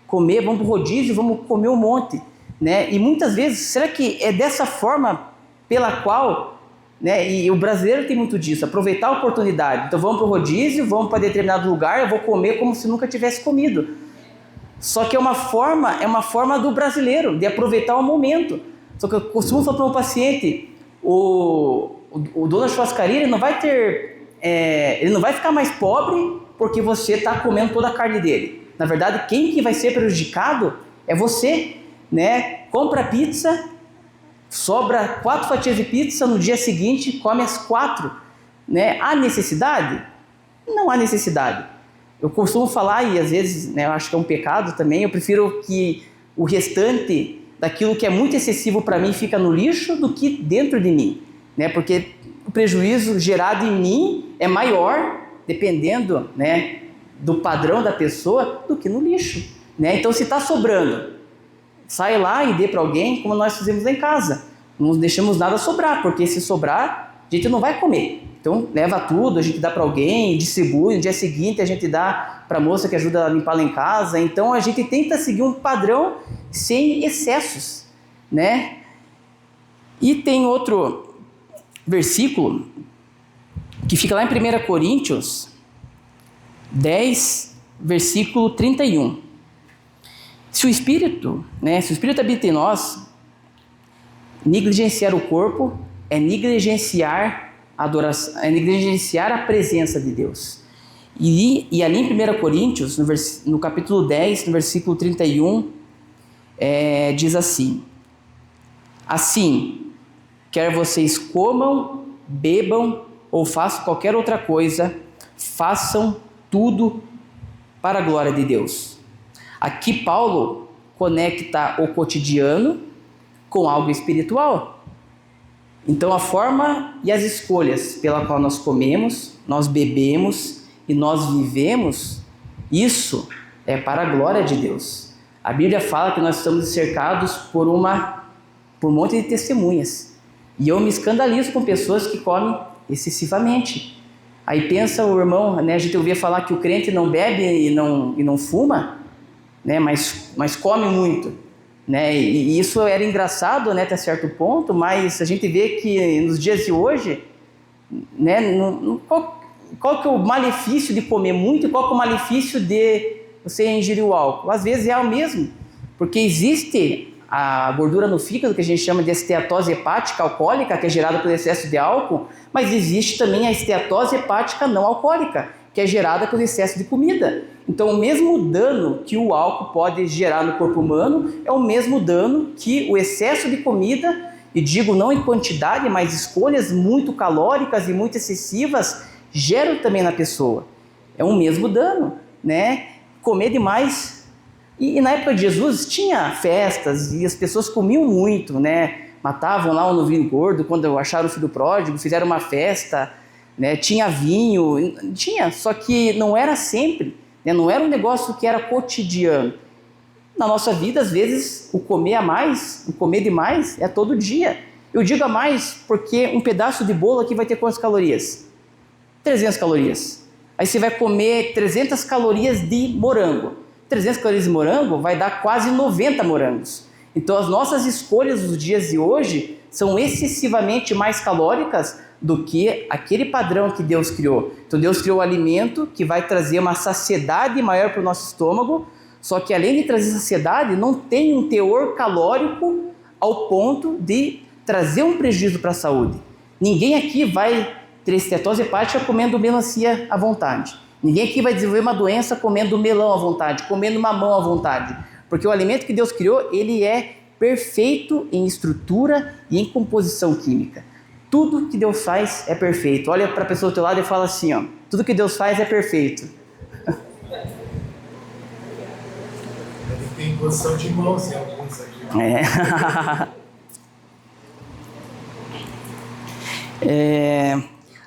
comer, vamos para o rodízio, vamos comer um monte. E muitas vezes, será que é dessa forma pela qual... E o brasileiro tem muito disso, aproveitar a oportunidade. Então vamos para o rodízio, vamos para determinado lugar, eu vou comer como se nunca tivesse comido. Só que é uma forma do brasileiro, de aproveitar o momento. Só que eu costumo falar para o meu paciente, o dono da churrascaria, ele não vai ficar mais pobre porque você está comendo toda a carne dele. Na verdade, quem que vai ser prejudicado é você. Compra pizza, sobra 4 fatias de pizza, no dia seguinte come as 4. Há necessidade? Não há necessidade. Eu costumo falar, e às vezes eu acho que é um pecado também, eu prefiro que o restante daquilo que é muito excessivo para mim fica no lixo do que dentro de mim. Porque o prejuízo gerado em mim é maior, dependendo do padrão da pessoa, do que no lixo. Então, se está sobrando, sai lá e dê para alguém, como nós fizemos lá em casa. Não deixamos nada sobrar, porque se sobrar, a gente não vai comer. Então, leva tudo, a gente dá para alguém, distribui, no dia seguinte a gente dá para a moça que ajuda a limpar lá em casa. Então, a gente tenta seguir um padrão sem excessos, E tem outro versículo que fica lá em 1 Coríntios 10, versículo 31. Se o Espírito habita em nós, negligenciar o corpo é negligenciar a adoração, é negligenciar a presença de Deus. E ali em 1 Coríntios, no capítulo 10, no versículo 31, diz assim: assim, quer vocês comam, bebam ou façam qualquer outra coisa, façam tudo para a glória de Deus. Aqui Paulo conecta o cotidiano com algo espiritual. Então a forma e as escolhas pela qual nós comemos, nós bebemos e nós vivemos, isso é para a glória de Deus. A Bíblia fala que nós estamos cercados por um monte de testemunhas. E eu me escandalizo com pessoas que comem excessivamente. Aí pensa o irmão, né, a gente ouvia falar que o crente não bebe e não fuma, né, mas come muito, né, e isso era engraçado, né, até certo ponto, mas a gente vê que nos dias de hoje, né, qual que é o malefício de comer muito e qual que é o malefício de você ingerir o álcool? Às vezes é o mesmo, porque existe a gordura no fígado, que a gente chama de esteatose hepática alcoólica, que é gerada pelo excesso de álcool, mas existe também a esteatose hepática não alcoólica, que é gerada pelo excesso de comida. Então, o mesmo dano que o álcool pode gerar no corpo humano é o mesmo dano que o excesso de comida, e digo não em quantidade, mas escolhas muito calóricas e muito excessivas, geram também na pessoa. É o mesmo dano, né? Comer demais. E na época de Jesus tinha festas e as pessoas comiam muito, né? Matavam lá o novilho gordo quando acharam o filho pródigo, fizeram uma festa, né? Tinha vinho, tinha, só que não era sempre, né? Não era um negócio que era cotidiano. Na nossa vida, às vezes, o comer a mais, o comer demais é todo dia. Eu digo a mais porque um pedaço de bolo aqui vai ter quantas calorias? 300 calorias. Aí você vai comer 300 calorias de morango. 300 calorias de morango vai dar quase 90 morangos. Então as nossas escolhas dos dias de hoje são excessivamente mais calóricas do que aquele padrão que Deus criou. Então Deus criou um alimento que vai trazer uma saciedade maior para o nosso estômago, só que além de trazer saciedade, não tem um teor calórico ao ponto de trazer um prejuízo para a saúde. Ninguém aqui vai ter esteatose hepática comendo melancia à vontade. Ninguém aqui vai desenvolver uma doença comendo melão à vontade, comendo mamão à vontade. Porque o alimento que Deus criou, ele é perfeito em estrutura e em composição química. Tudo que Deus faz é perfeito. Olha para a pessoa do teu lado e fala assim, ó, tudo que Deus faz é perfeito. Ele tem posição de mãos em alguns aqui.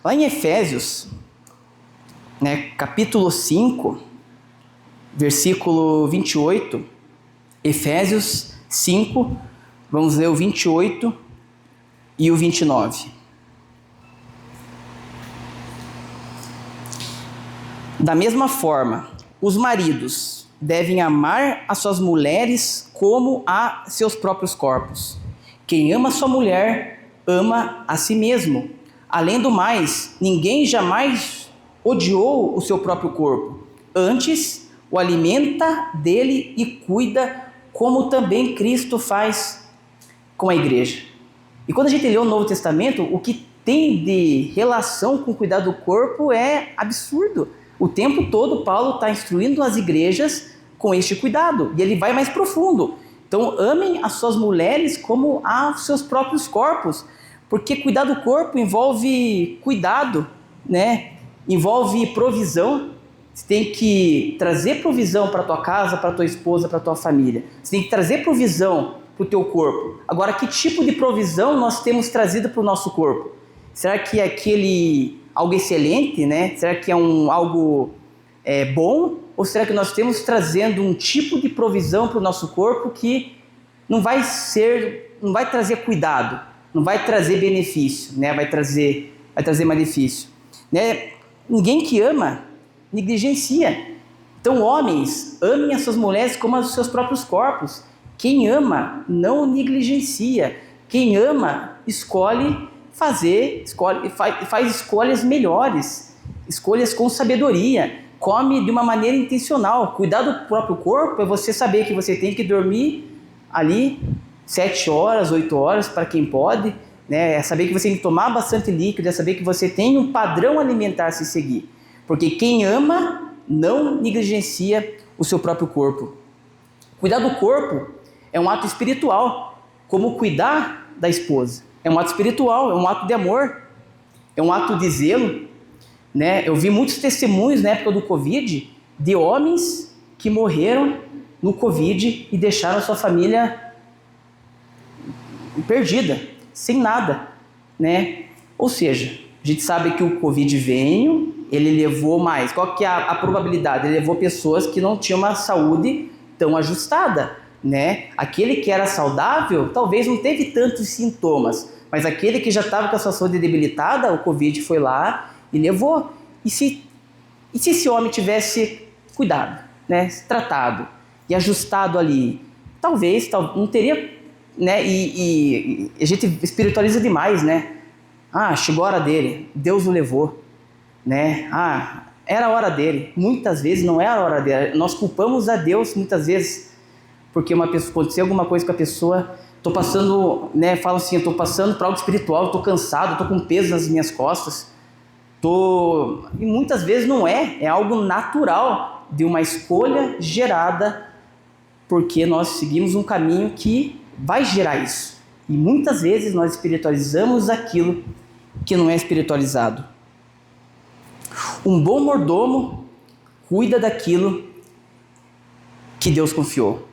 Lá em Efésios, né, capítulo 5, versículo 28, Efésios 5, vamos ler o 28 e o 29. Da mesma forma, os maridos devem amar as suas mulheres como a seus próprios corpos. Quem ama sua mulher, ama a si mesmo. Além do mais, ninguém jamais odiou o seu próprio corpo. Antes, o alimenta dele e cuida, como também Cristo faz com a igreja. E quando a gente lê o Novo Testamento, o que tem de relação com cuidar do corpo é absurdo. O tempo todo Paulo está instruindo as igrejas com este cuidado, e ele vai mais profundo. Então, amem as suas mulheres como aos seus próprios corpos, porque cuidar do corpo envolve cuidado, né? Envolve provisão. Você tem que trazer provisão para a tua casa, para a tua esposa, para a tua família. Você tem que trazer provisão para o teu corpo. Agora, que tipo de provisão nós temos trazido para o nosso corpo? Será que é aquele algo excelente, né? Será que é algo bom? Ou será que nós temos trazendo um tipo de provisão para o nosso corpo que não vai trazer cuidado, não vai trazer benefício, né? Vai trazer malefício, né? Ninguém que ama negligencia. Então, homens, amem as suas mulheres como os seus próprios corpos. Quem ama não negligencia. Quem ama faz escolhas melhores, escolhas com sabedoria, come de uma maneira intencional. Cuidar do próprio corpo é você saber que você tem que dormir ali 7 horas, 8 horas, para quem pode, né? É saber que você tem que tomar bastante líquido, é saber que você tem um padrão alimentar a se seguir. Porque quem ama não negligencia o seu próprio corpo. Cuidar do corpo é um ato espiritual, como cuidar da esposa. É um ato espiritual, é um ato de amor, é um ato de zelo, né? Eu vi muitos testemunhos na época do Covid de homens que morreram no Covid e deixaram a sua família perdida, sem nada, né? Ou seja, a gente sabe que o Covid veio, ele levou mais. Qual que é a probabilidade? Ele levou pessoas que não tinham uma saúde tão ajustada, né? Aquele que era saudável, talvez não teve tantos sintomas, mas aquele que já estava com a sua saúde debilitada, o Covid foi lá e levou. E se esse homem tivesse cuidado, né? Tratado e ajustado ali, talvez não teria, né? E a gente espiritualiza demais, né? Chegou a hora dele, Deus o levou, né? Era a hora dele. Muitas vezes não é a hora dele. Nós culpamos a Deus muitas vezes porque aconteceu alguma coisa com a pessoa. Estou passando, né? Falo assim, estou passando para algo espiritual, estou cansado, estou com peso nas minhas costas. E muitas vezes não é algo natural de uma escolha gerada porque nós seguimos um caminho que vai gerar isso. E muitas vezes nós espiritualizamos aquilo que não é espiritualizado. Um bom mordomo cuida daquilo que Deus confiou.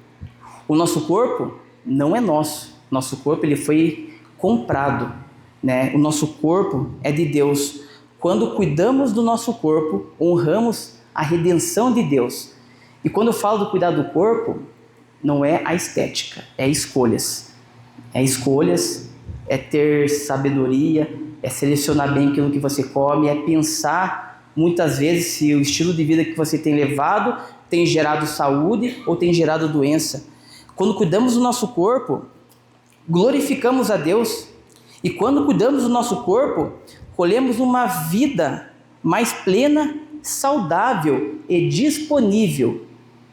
O nosso corpo não é nosso. Nosso corpo ele foi comprado, né? O nosso corpo é de Deus. Quando cuidamos do nosso corpo, honramos a redenção de Deus. E quando eu falo do cuidar do corpo, não é a estética, é escolhas. É escolhas, é ter sabedoria, é selecionar bem aquilo que você come, é pensar muitas vezes se o estilo de vida que você tem levado tem gerado saúde ou tem gerado doença. Quando cuidamos do nosso corpo, glorificamos a Deus. E quando cuidamos do nosso corpo, colhemos uma vida mais plena, saudável e disponível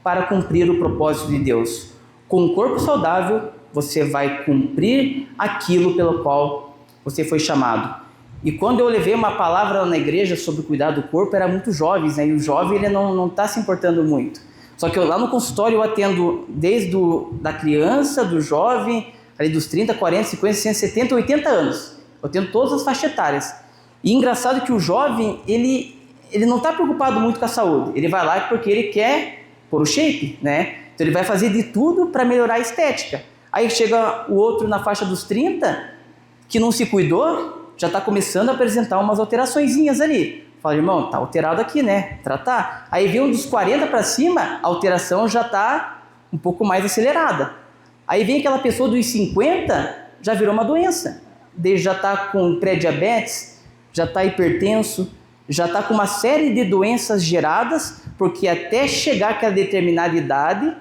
para cumprir o propósito de Deus. Com um corpo saudável, você vai cumprir aquilo pelo qual você foi chamado. E quando eu levei uma palavra na igreja sobre cuidar do corpo, era muito jovens, né? E o jovem ele não está se importando muito. Só que lá no consultório eu atendo desde da criança, do jovem, ali dos 30, 40, 50, 60, 70, 80 anos. Eu atendo todas as faixas etárias. E engraçado que o jovem, ele não está preocupado muito com a saúde. Ele vai lá porque ele quer pôr o shape, né? Então ele vai fazer de tudo para melhorar a estética. Aí chega o outro na faixa dos 30, que não se cuidou, já está começando a apresentar umas alteraçõezinhas ali. Fala, irmão, tá alterado aqui, né? Tratar. Aí vem um dos 40 para cima, a alteração já está um pouco mais acelerada. Aí vem aquela pessoa dos 50, já virou uma doença. Já está com pré-diabetes, já está hipertenso, já está com uma série de doenças geradas, porque até chegar àquela determinada idade,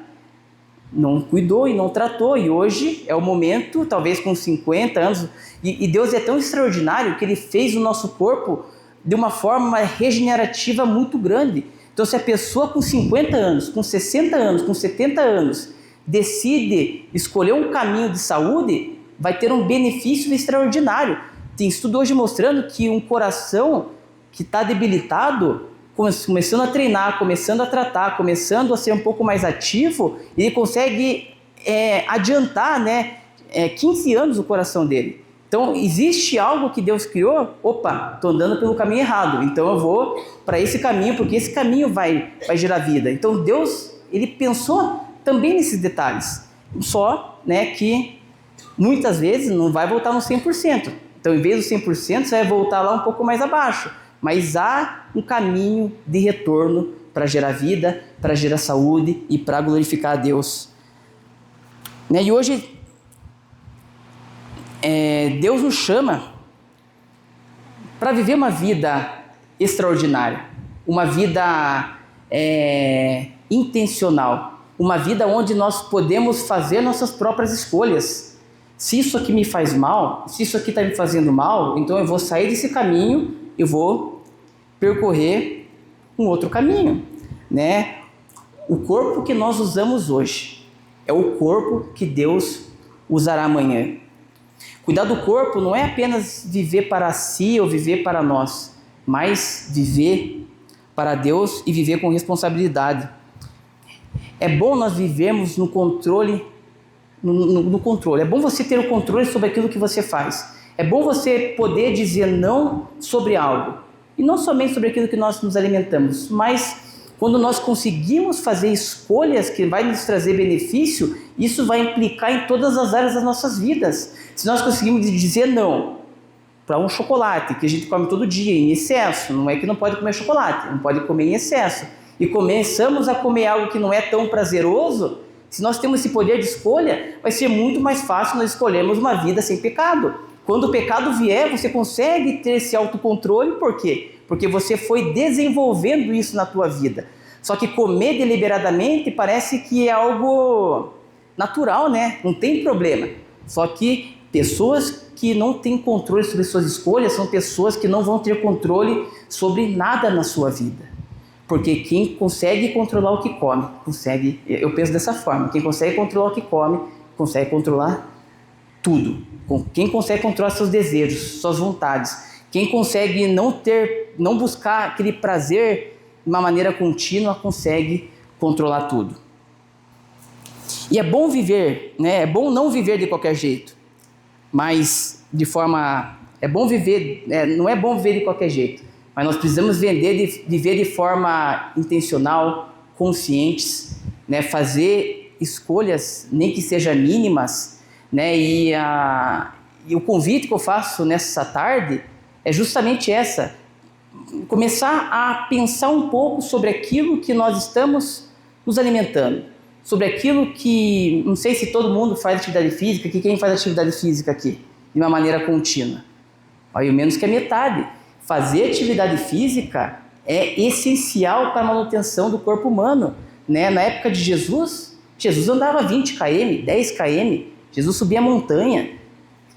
não cuidou e não tratou. E hoje é o momento, talvez com 50 anos, e Deus é tão extraordinário que Ele fez o nosso corpo de uma forma regenerativa muito grande. Então se a pessoa com 50 anos, com 60 anos, com 70 anos, decide escolher um caminho de saúde, vai ter um benefício extraordinário. Tem estudo hoje mostrando que um coração que está debilitado, começando a treinar, começando a tratar, começando a ser um pouco mais ativo, ele consegue adiantar, né, 15 anos o coração dele. Então, existe algo que Deus criou, estou andando pelo caminho errado, então eu vou para esse caminho, porque esse caminho vai gerar vida. Então, Deus, Ele pensou também nesses detalhes, só, né, que muitas vezes não vai voltar no 100%. Então, em vez do 100%, você vai voltar lá um pouco mais abaixo. Mas há um caminho de retorno para gerar vida, para gerar saúde e para glorificar a Deus. Né? E hoje, Deus nos chama para viver uma vida extraordinária, uma vida intencional, uma vida onde nós podemos fazer nossas próprias escolhas. Se isso aqui me faz mal, se isso aqui está me fazendo mal, então eu vou sair desse caminho, eu vou percorrer um outro caminho, né? O corpo que nós usamos hoje é o corpo que Deus usará amanhã. Cuidar do corpo não é apenas viver para si ou viver para nós, mas viver para Deus e viver com responsabilidade. É bom nós vivermos no controle, no controle. É bom você ter o controle sobre aquilo que você faz. É bom você poder dizer não sobre algo. E não somente sobre aquilo que nós nos alimentamos, mas quando nós conseguimos fazer escolhas que vai nos trazer benefício, isso vai implicar em todas as áreas das nossas vidas. Se nós conseguimos dizer não para um chocolate, que a gente come todo dia, em excesso. Não é que não pode comer chocolate, não pode comer em excesso. E começamos a comer algo que não é tão prazeroso, se nós temos esse poder de escolha, vai ser muito mais fácil nós escolhermos uma vida sem pecado. Quando o pecado vier, você consegue ter esse autocontrole, por quê? Porque você foi desenvolvendo isso na tua vida. Só que comer deliberadamente parece que é algo natural, né? Não tem problema. Só que pessoas que não têm controle sobre suas escolhas são pessoas que não vão ter controle sobre nada na sua vida. Porque quem consegue controlar o que come, eu penso dessa forma, quem consegue controlar o que come, consegue controlar tudo. Quem consegue controlar seus desejos, suas vontades, quem consegue não buscar aquele prazer de uma maneira contínua, consegue controlar tudo. E é bom viver, né? É bom não viver de qualquer jeito, mas é bom viver, não é bom viver de qualquer jeito, mas nós precisamos viver de forma intencional, conscientes, né? Fazer escolhas, nem que sejam mínimas, né? E o convite que eu faço nessa tarde é justamente essa: começar a pensar um pouco sobre aquilo que nós estamos nos alimentando, sobre aquilo que, não sei se todo mundo faz atividade física, quem faz atividade física aqui, de uma maneira contínua? Aí, menos que a metade. Fazer atividade física é essencial para a manutenção do corpo humano, né? Na época de Jesus andava 20 km, 10 km, Jesus subia a montanha.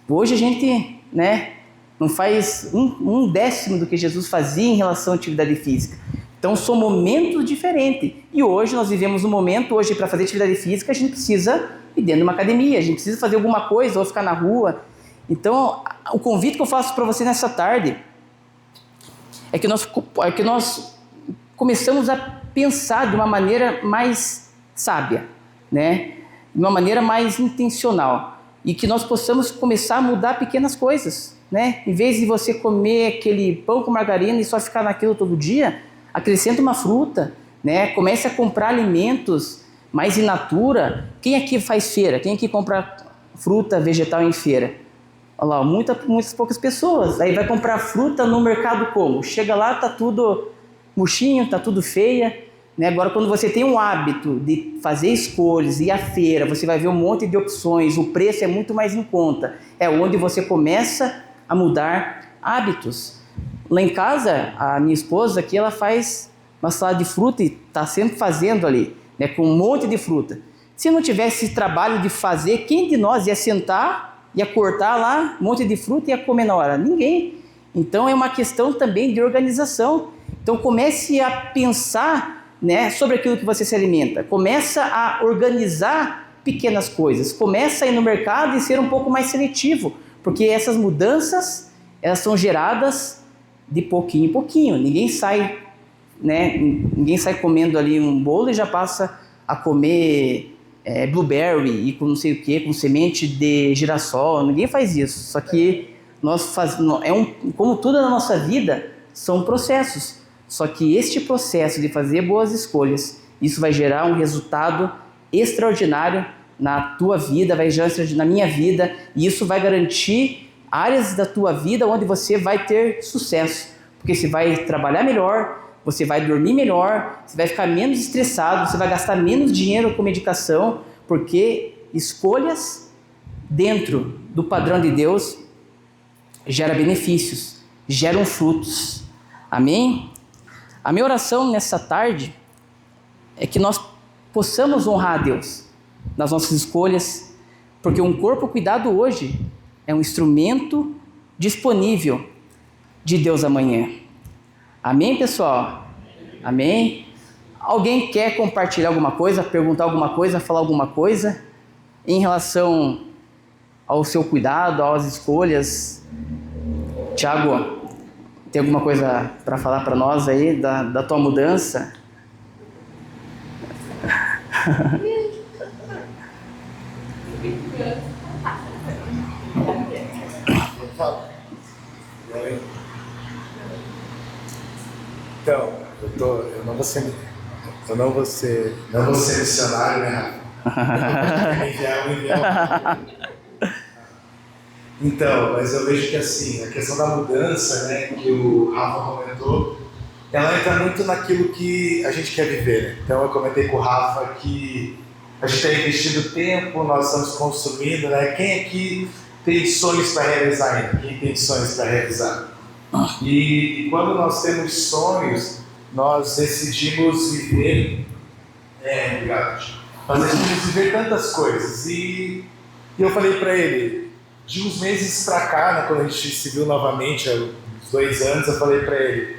Hoje a gente, né, não faz um décimo do que Jesus fazia em relação à atividade física. Então são momentos diferentes. E hoje nós vivemos um momento, para fazer atividade física a gente precisa ir dentro de uma academia, a gente precisa fazer alguma coisa ou ficar na rua. Então o convite que eu faço para você nessa tarde é que nós começamos a pensar de uma maneira mais sábia, né? De uma maneira mais intencional, e que nós possamos começar a mudar pequenas coisas, né? Em vez de você comer aquele pão com margarina e só ficar naquilo todo dia, acrescenta uma fruta, né? Comece a comprar alimentos mais in natura. Quem aqui faz feira? Quem aqui compra fruta, vegetal em feira? Olha lá, muitas poucas pessoas. Aí vai comprar fruta no mercado como? Chega lá, tá tudo murchinho, tá tudo feia, né? Agora, quando você tem um hábito de fazer escolhas, ir à feira, você vai ver um monte de opções, o preço é muito mais em conta. É onde você começa a mudar hábitos. Lá em casa, a minha esposa aqui, ela faz uma salada de fruta e está sempre fazendo ali, né, com um monte de fruta. Se não tivesse esse trabalho de fazer, quem de nós ia sentar, ia cortar lá um monte de fruta e ia comer na hora? Ninguém. Então é uma questão também de organização. Então comece a pensar, né, sobre aquilo que você se alimenta. Começa a organizar pequenas coisas. Começa a ir no mercado e ser um pouco mais seletivo, porque essas mudanças, elas são geradas de pouquinho em pouquinho. Ninguém sai comendo ali um bolo e já passa a comer blueberry e com não sei o que, com semente de girassol. Ninguém faz isso. Só que como tudo na nossa vida, são processos. Só que este processo de fazer boas escolhas, isso vai gerar um resultado extraordinário na tua vida, vai gerar na minha vida, e isso vai garantir áreas da tua vida onde você vai ter sucesso, porque você vai trabalhar melhor, você vai dormir melhor, você vai ficar menos estressado, você vai gastar menos dinheiro com medicação, porque escolhas dentro do padrão de Deus geram benefícios, geram frutos. Amém? A minha oração nessa tarde é que nós possamos honrar a Deus nas nossas escolhas, porque um corpo cuidado hoje é um instrumento disponível de Deus amanhã. Amém, pessoal? Amém? Alguém quer compartilhar alguma coisa, perguntar alguma coisa, falar alguma coisa em relação ao seu cuidado, às escolhas? Tiago, tem alguma coisa para falar para nós aí da tua mudança? Então, eu não vou ser missionário, né, Rafa? Então, mas eu vejo que assim, a questão da mudança, né, que o Rafa comentou, ela entra muito naquilo que a gente quer viver, né? Então eu comentei com o Rafa que a gente está investindo tempo, nós estamos consumindo, né? Quem aqui tem sonhos para realizar ainda? Quem tem sonhos para realizar? E quando nós temos sonhos, nós decidimos viver. Obrigado. Nós decidimos viver tantas coisas. E eu falei para ele, de uns meses para cá, né, quando a gente se viu novamente, há uns 2 anos, eu falei para ele,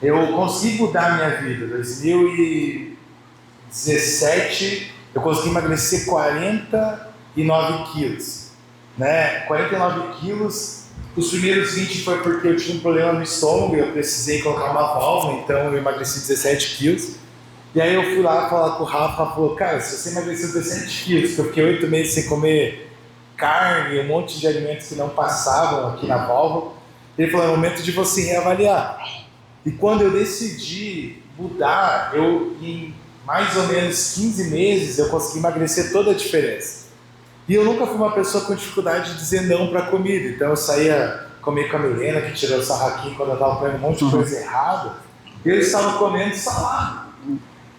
eu consegui mudar a minha vida. Em 2017, eu consegui emagrecer 49 quilos. Né? 49 quilos. Os primeiros 20 foi porque eu tinha um problema no estômago, eu precisei colocar uma válvula, então eu emagreci 17 quilos. E aí eu fui lá falar com o Rafa, falou, cara, se você emagreceu 17 quilos, que eu fiquei 8 meses sem comer carne, um monte de alimentos que não passavam aqui na válvula, ele falou, é o momento de você reavaliar. E quando eu decidi mudar, em mais ou menos 15 meses eu consegui emagrecer toda a diferença. E eu nunca fui uma pessoa com dificuldade de dizer não para comida. Então eu saía comer com a Milena, que tirou o sarraquinho quando eu estava comendo um monte de coisa errada. E eu estava comendo salada.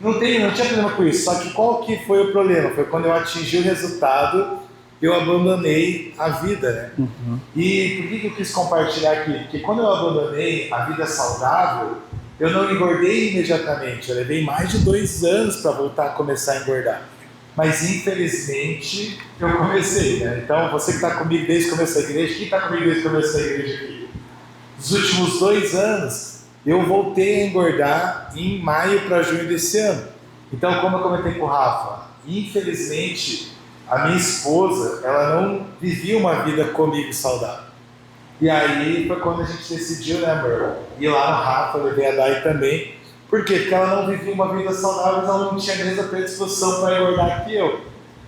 Não tinha problema com isso. Só que qual que foi o problema? Foi quando eu atingi o resultado, eu abandonei a vida, né? E por que eu quis compartilhar aqui? Porque quando eu abandonei a vida saudável, eu não engordei imediatamente. Eu levei mais de 2 anos para voltar a começar a engordar. Mas infelizmente eu comecei, né? Então você que está comigo desde o começo da igreja, quem está comigo desde o começo da igreja aqui? Nos últimos 2 anos eu voltei a engordar em maio para junho desse ano. Então, como eu comentei com o Rafa, infelizmente a minha esposa, ela não vivia uma vida comigo saudável. E aí foi quando a gente decidiu, né, amor? Ir lá no Rafa, eu levei a Dai também. Por quê? Porque ela não vivia uma vida saudável, ela não tinha a mesma predisposição para engordar que eu.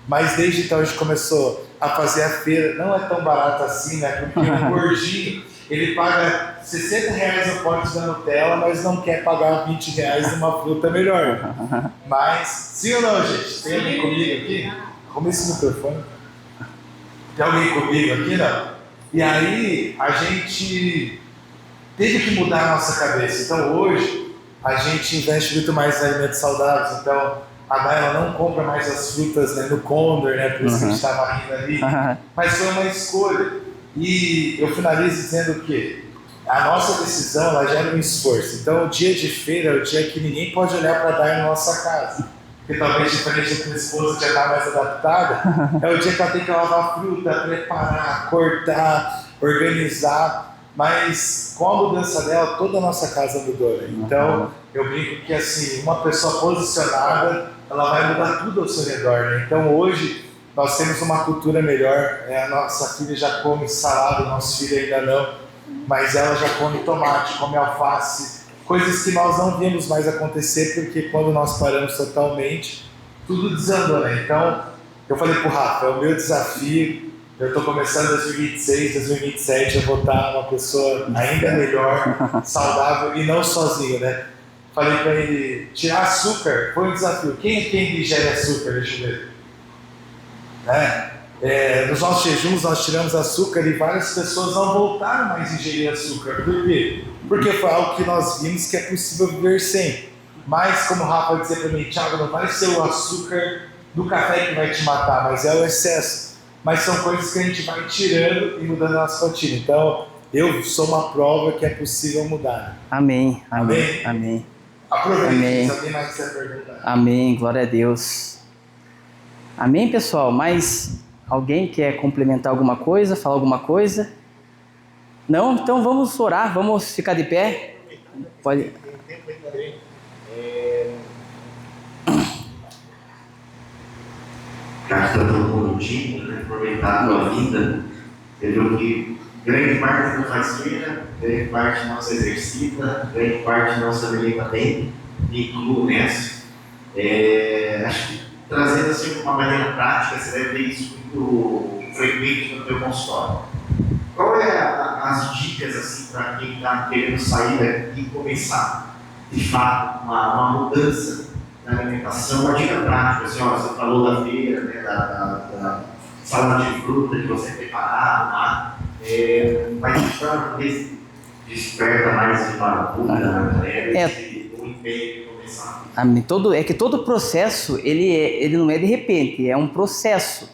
Mas desde então a gente começou a fazer a feira, não é tão barato assim, né? Porque o gordinho, ele paga R$60 no pote da Nutella, mas não quer pagar R$20 numa fruta melhor. Mas, sim ou não, gente? Tem alguém comigo aqui? Arruma esse microfone. Tem alguém comigo aqui, não? E aí a gente teve que mudar a nossa cabeça. Então hoje a gente investe muito mais em alimentos saudáveis. Então a Dai, ela não compra mais as frutas, né, no Condor, né, por isso que a gente estava rindo ali. Mas foi uma escolha. E eu finalizo dizendo que a nossa decisão, ela gera um esforço. Então o dia de feira é o dia que ninguém pode olhar para a Dai na nossa casa. Porque talvez diferente da minha esposa que já está mais adaptada, é o dia que ela tem que lavar fruta, preparar, cortar, organizar. Mas com a mudança dela, toda a nossa casa mudou, né? Então eu brinco que assim, uma pessoa posicionada, ela vai mudar tudo ao seu redor, né? Então hoje nós temos uma cultura melhor, a nossa filha já come salada, nosso filho ainda não, mas ela já come tomate, come alface, coisas que nós não vimos mais acontecer, porque quando nós paramos totalmente, tudo desandou, né? Então eu falei pro Rafa, é o meu desafio. Eu estou começando em 2026, 2027, eu vou estar uma pessoa ainda melhor, saudável e não sozinho, né? Falei para ele, tirar açúcar foi um desafio. Quem é quem digere açúcar? Deixa eu ver. Nos nossos jejuns nós tiramos açúcar e várias pessoas não voltaram mais a ingerir açúcar. Por quê? Porque foi algo que nós vimos que é possível viver sem. Mas, como o Rafa dizia para mim, Thiago, não vai ser o açúcar do café que vai te matar, mas é o excesso. Mas são coisas que a gente vai tirando e mudando a nossa rotina. Então, eu sou uma prova que é possível mudar. Amém, amém, amém. Aproveite, se alguém mais quiser perguntar. Amém, glória a Deus. Amém, pessoal? Mais alguém quer complementar alguma coisa, falar alguma coisa? Não? Então vamos orar, vamos ficar de pé. Pode... Gastando um minutinho, né, aproveitar a tua vida, você viu que grande parte não faz feira, grande parte não se exercita, grande parte não se alimenta bem, me incluo nessa. Acho que trazendo assim uma maneira prática, você deve ter isso muito frequente no teu consultório. Qual é as dicas assim, para quem está querendo sair daqui e começar, de fato, uma mudança na alimentação, uma dica prática, assim, você falou da feira, né, da salada de fruta que você preparava lá, Mas talvez desperta mais uma dúvida na galera do empenho de começar. É que todo processo, ele não é de repente, é um processo.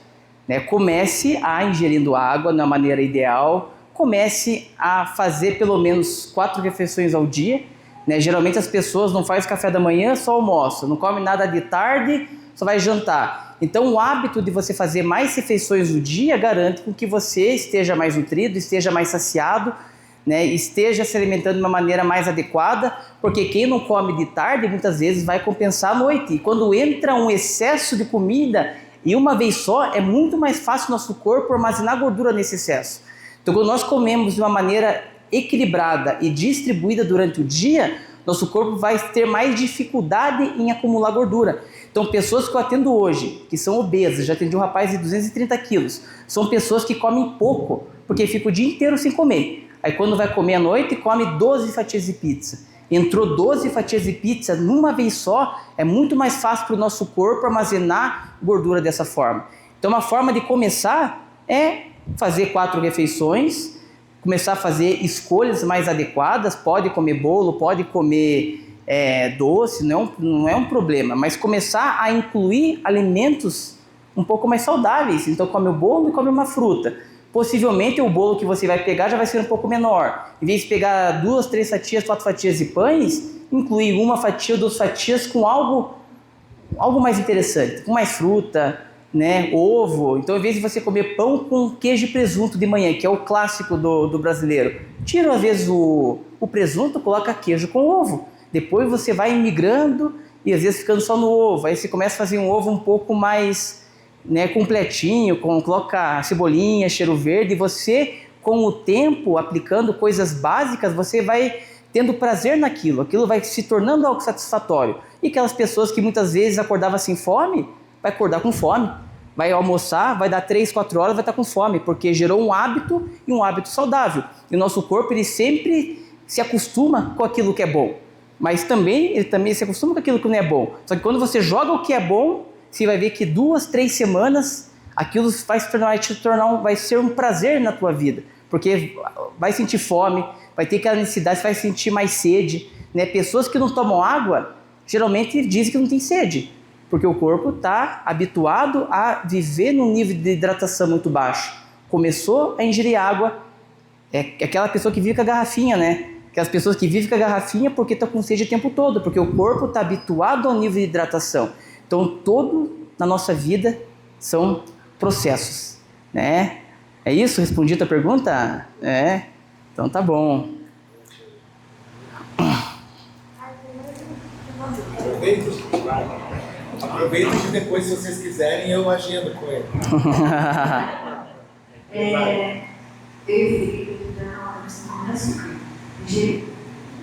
Né? Comece a ingerindo água na maneira ideal, comece a fazer pelo menos 4 refeições ao dia. Né? Geralmente as pessoas não fazem café da manhã, só almoçam, não come nada de tarde, só vai jantar. Então o hábito de você fazer mais refeições no dia garante com que você esteja mais nutrido, esteja mais saciado, né? Esteja se alimentando de uma maneira mais adequada, porque quem não come de tarde muitas vezes vai compensar à noite. E quando entra um excesso de comida e uma vez só, é muito mais fácil o nosso corpo armazenar gordura nesse excesso. Então quando nós comemos de uma maneira equilibrada e distribuída durante o dia, nosso corpo vai ter mais dificuldade em acumular gordura. Então pessoas que eu atendo hoje, que são obesas, já atendi um rapaz de 230 quilos, são pessoas que comem pouco, porque ficam o dia inteiro sem comer. Aí quando vai comer à noite, come 12 fatias de pizza. Entrou 12 fatias de pizza numa vez só, é muito mais fácil para o nosso corpo armazenar gordura dessa forma. Então uma forma de começar é fazer 4 refeições, começar a fazer escolhas mais adequadas, pode comer bolo, pode comer doce, não é um problema, mas começar a incluir alimentos um pouco mais saudáveis. Então come o bolo e come uma fruta. Possivelmente o bolo que você vai pegar já vai ser um pouco menor. Em vez de pegar 2, 3 fatias, 4 fatias de pães, incluir 1 fatia ou 2 fatias com algo mais interessante, com mais fruta, né? Ovo. Então, em vez de você comer pão com queijo e presunto de manhã, que é o clássico do brasileiro, tira às vezes o presunto, coloca queijo com ovo. Depois você vai migrando e às vezes ficando só no ovo. Aí você começa a fazer um ovo um pouco mais, né, completinho, coloca cebolinha, cheiro verde, e você, com o tempo, aplicando coisas básicas, você vai tendo prazer naquilo, aquilo vai se tornando algo satisfatório. E aquelas pessoas que muitas vezes acordavam sem fome, vai acordar com fome, vai almoçar, vai dar 3, 4 horas, vai estar com fome, porque gerou um hábito e um hábito saudável. E o nosso corpo, ele sempre se acostuma com aquilo que é bom, mas ele também se acostuma com aquilo que não é bom. Só que quando você joga o que é bom, você vai ver que 2, 3 semanas, aquilo vai ser um prazer na tua vida, porque vai sentir fome, vai ter aquela necessidade, vai sentir mais sede, né? Pessoas que não tomam água, geralmente dizem que não tem sede, porque o corpo está habituado a viver num nível de hidratação muito baixo. Começou a ingerir água, é aquela pessoa que vive com a garrafinha, né? Aquelas pessoas que vivem com a garrafinha porque estão com sede o tempo todo, porque o corpo está habituado ao nível de hidratação. Então, tudo na nossa vida são processos, né? É isso? Respondi a tua pergunta? Então tá bom. Aproveita que depois, se vocês quiserem, eu agendo com ele. Eu fiquei na questão do açúcar.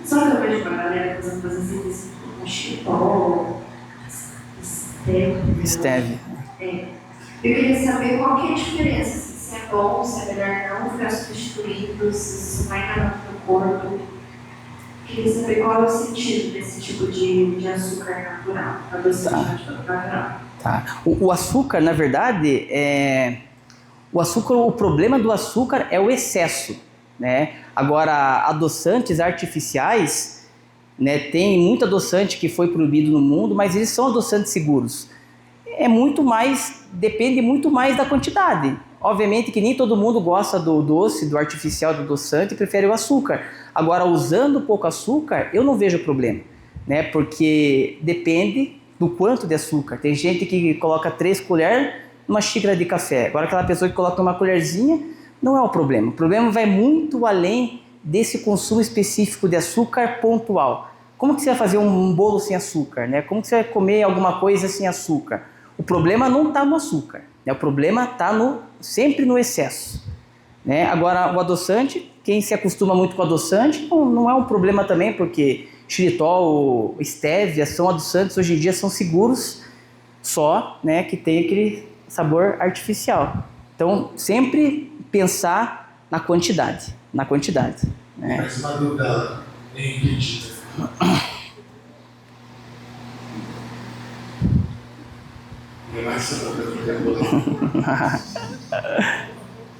Só que eu vejo uma galera usando coisas como xilitol, Stevia. Eu queria saber qual que é a diferença, se é bom, se é melhor não ficar substituindo, se isso vai enganar no corpo. Queria saber qual é o sentido desse tipo de açúcar natural, adoçante natural. Tá. O açúcar, na verdade, o problema do açúcar é o excesso, né? Agora, adoçantes artificiais, né, tem muito adoçante que foi proibido no mundo, mas eles são adoçantes seguros. Depende muito mais da quantidade. Obviamente que nem todo mundo gosta do doce, do artificial, do adoçante, e prefere o açúcar. Agora, usando pouco açúcar, eu não vejo problema, né? Porque depende do quanto de açúcar. Tem gente que coloca 3 colheres numa xícara de café. Agora, aquela pessoa que coloca uma colherzinha, não é o problema. O problema vai muito além desse consumo específico de açúcar pontual. Como que você vai fazer um bolo sem açúcar, né? Como que você vai comer alguma coisa sem açúcar? O problema não está no açúcar, né? O problema está sempre no excesso, né? Agora, o adoçante, quem se acostuma muito com adoçante, não é um problema também, porque xilitol, stevia são adoçantes, hoje em dia são seguros, só, né, que tem aquele sabor artificial. Então, sempre pensar na quantidade, né? Mais uma dúvida enriquecida.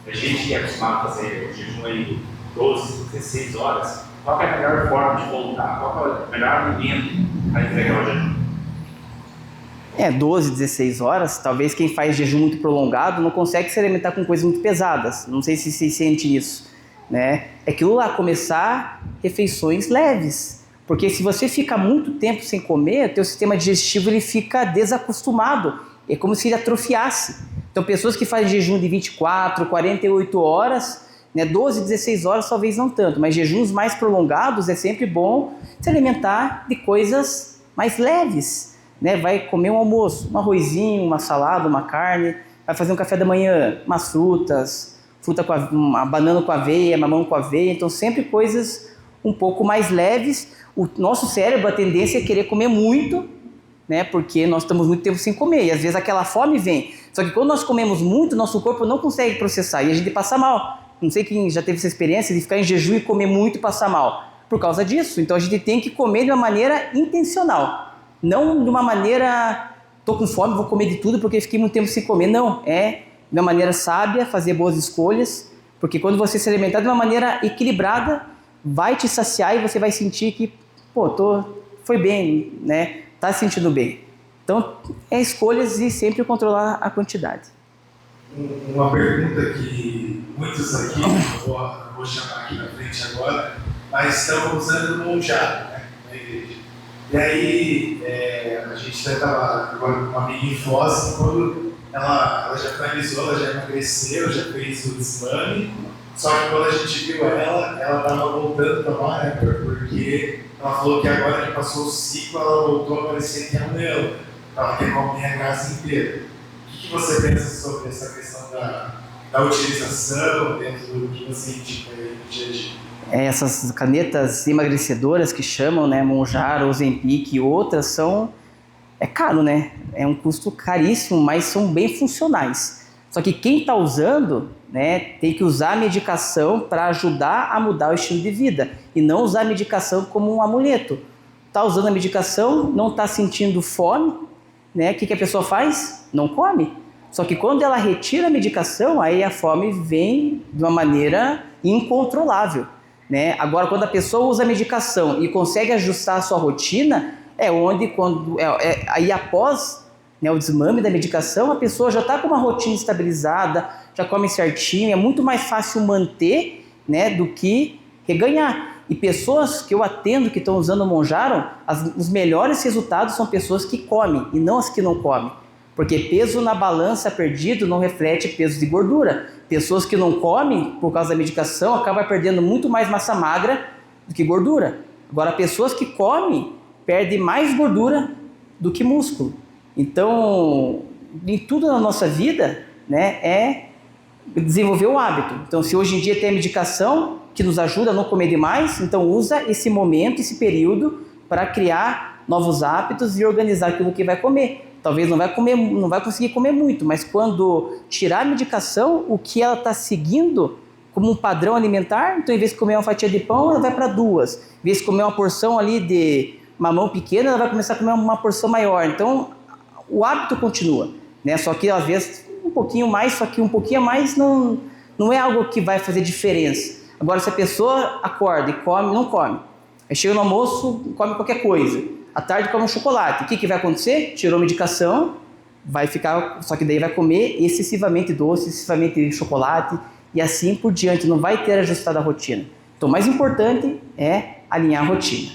A gente que é acostumado a fazer jejum aí 12, 16 horas, qual que é a melhor forma de voltar? Qual que é o melhor alimento para entregar o jejum? 12, 16 horas, talvez quem faz jejum muito prolongado não consegue se alimentar com coisas muito pesadas. Não sei se você sente isso, né? É aquilo lá, começar refeições leves. Porque se você fica muito tempo sem comer, o teu sistema digestivo ele fica desacostumado. É como se ele atrofiasse. Então, pessoas que fazem jejum de 24, 48 horas, né, 12, 16 horas talvez não tanto, mas jejuns mais prolongados é sempre bom se alimentar de coisas mais leves. Né? Vai comer um almoço, um arrozinho, uma salada, uma carne, vai fazer um café da manhã, umas frutas, uma banana com aveia, mamão com aveia, então sempre coisas um pouco mais leves. O nosso cérebro, a tendência é querer comer muito, né? Porque nós estamos muito tempo sem comer e às vezes aquela fome vem. Só que quando nós comemos muito, nosso corpo não consegue processar e a gente passa mal. Não sei quem já teve essa experiência de ficar em jejum e comer muito e passar mal. Por causa disso, então a gente tem que comer de uma maneira intencional. Não de uma maneira, tô com fome, vou comer de tudo porque fiquei muito tempo sem comer. Não, é de uma maneira sábia, fazer boas escolhas, porque quando você se alimentar de uma maneira equilibrada, vai te saciar e você vai sentir que, foi bem, né? Tá se sentindo bem. Então, é escolhas e sempre controlar a quantidade. Uma pergunta que muitos aqui, eu vou chamar aqui na frente agora, mas estão usando o monjado, né, na igreja. E aí, a gente estava agora com uma amiga em Foz, quando ela já finalizou, ela já emagreceu, já fez o desmame, só que quando a gente viu ela estava voltando a tomar, né, porque ela falou que agora que passou o ciclo, ela voltou a parecer que é um leão, ela quer comer a casa inteira. O que você pensa sobre essa questão da utilização dentro do que você indica aí no dia a dia? Essas canetas emagrecedoras que chamam, né, Mounjaro, Ozempic e outras é caro, né? É um custo caríssimo, mas são bem funcionais. Só que quem está usando, né, tem que usar a medicação para ajudar a mudar o estilo de vida e não usar a medicação como um amuleto. Está usando a medicação, não está sentindo fome, né? O que a pessoa faz? Não come. Só que quando ela retira a medicação, aí a fome vem de uma maneira incontrolável, né? Agora, quando a pessoa usa a medicação e consegue ajustar a sua rotina, é onde, aí após, né, o desmame da medicação, a pessoa já está com uma rotina estabilizada, já come certinho, é muito mais fácil manter, né, do que reganhar. E pessoas que eu atendo que estão usando o Mounjaro, os melhores resultados são pessoas que comem e não as que não comem. Porque peso na balança perdido não reflete peso de gordura. Pessoas que não comem por causa da medicação acabam perdendo muito mais massa magra do que gordura. Agora, pessoas que comem perdem mais gordura do que músculo. Então, em tudo na nossa vida, né, é desenvolver o hábito. Então, se hoje em dia tem a medicação que nos ajuda a não comer demais, então usa esse momento, esse período para criar novos hábitos e organizar aquilo que vai comer. Talvez não vai conseguir comer muito, mas quando tirar a medicação, o que ela está seguindo como um padrão alimentar, então em vez de comer uma fatia de pão, ela vai para 2. Em vez de comer uma porção ali de mamão pequena, ela vai começar a comer uma porção maior. Então, o hábito continua, né? Só que às vezes um pouquinho mais, só que um pouquinho a mais não é algo que vai fazer diferença. Agora, se a pessoa acorda e come, não come. Aí chega no almoço, come qualquer coisa. À tarde come um chocolate. O que vai acontecer? Tirou a medicação, vai ficar, só que daí vai comer excessivamente doce, excessivamente chocolate e assim por diante. Não vai ter ajustado a rotina. Então, o mais importante é alinhar a rotina.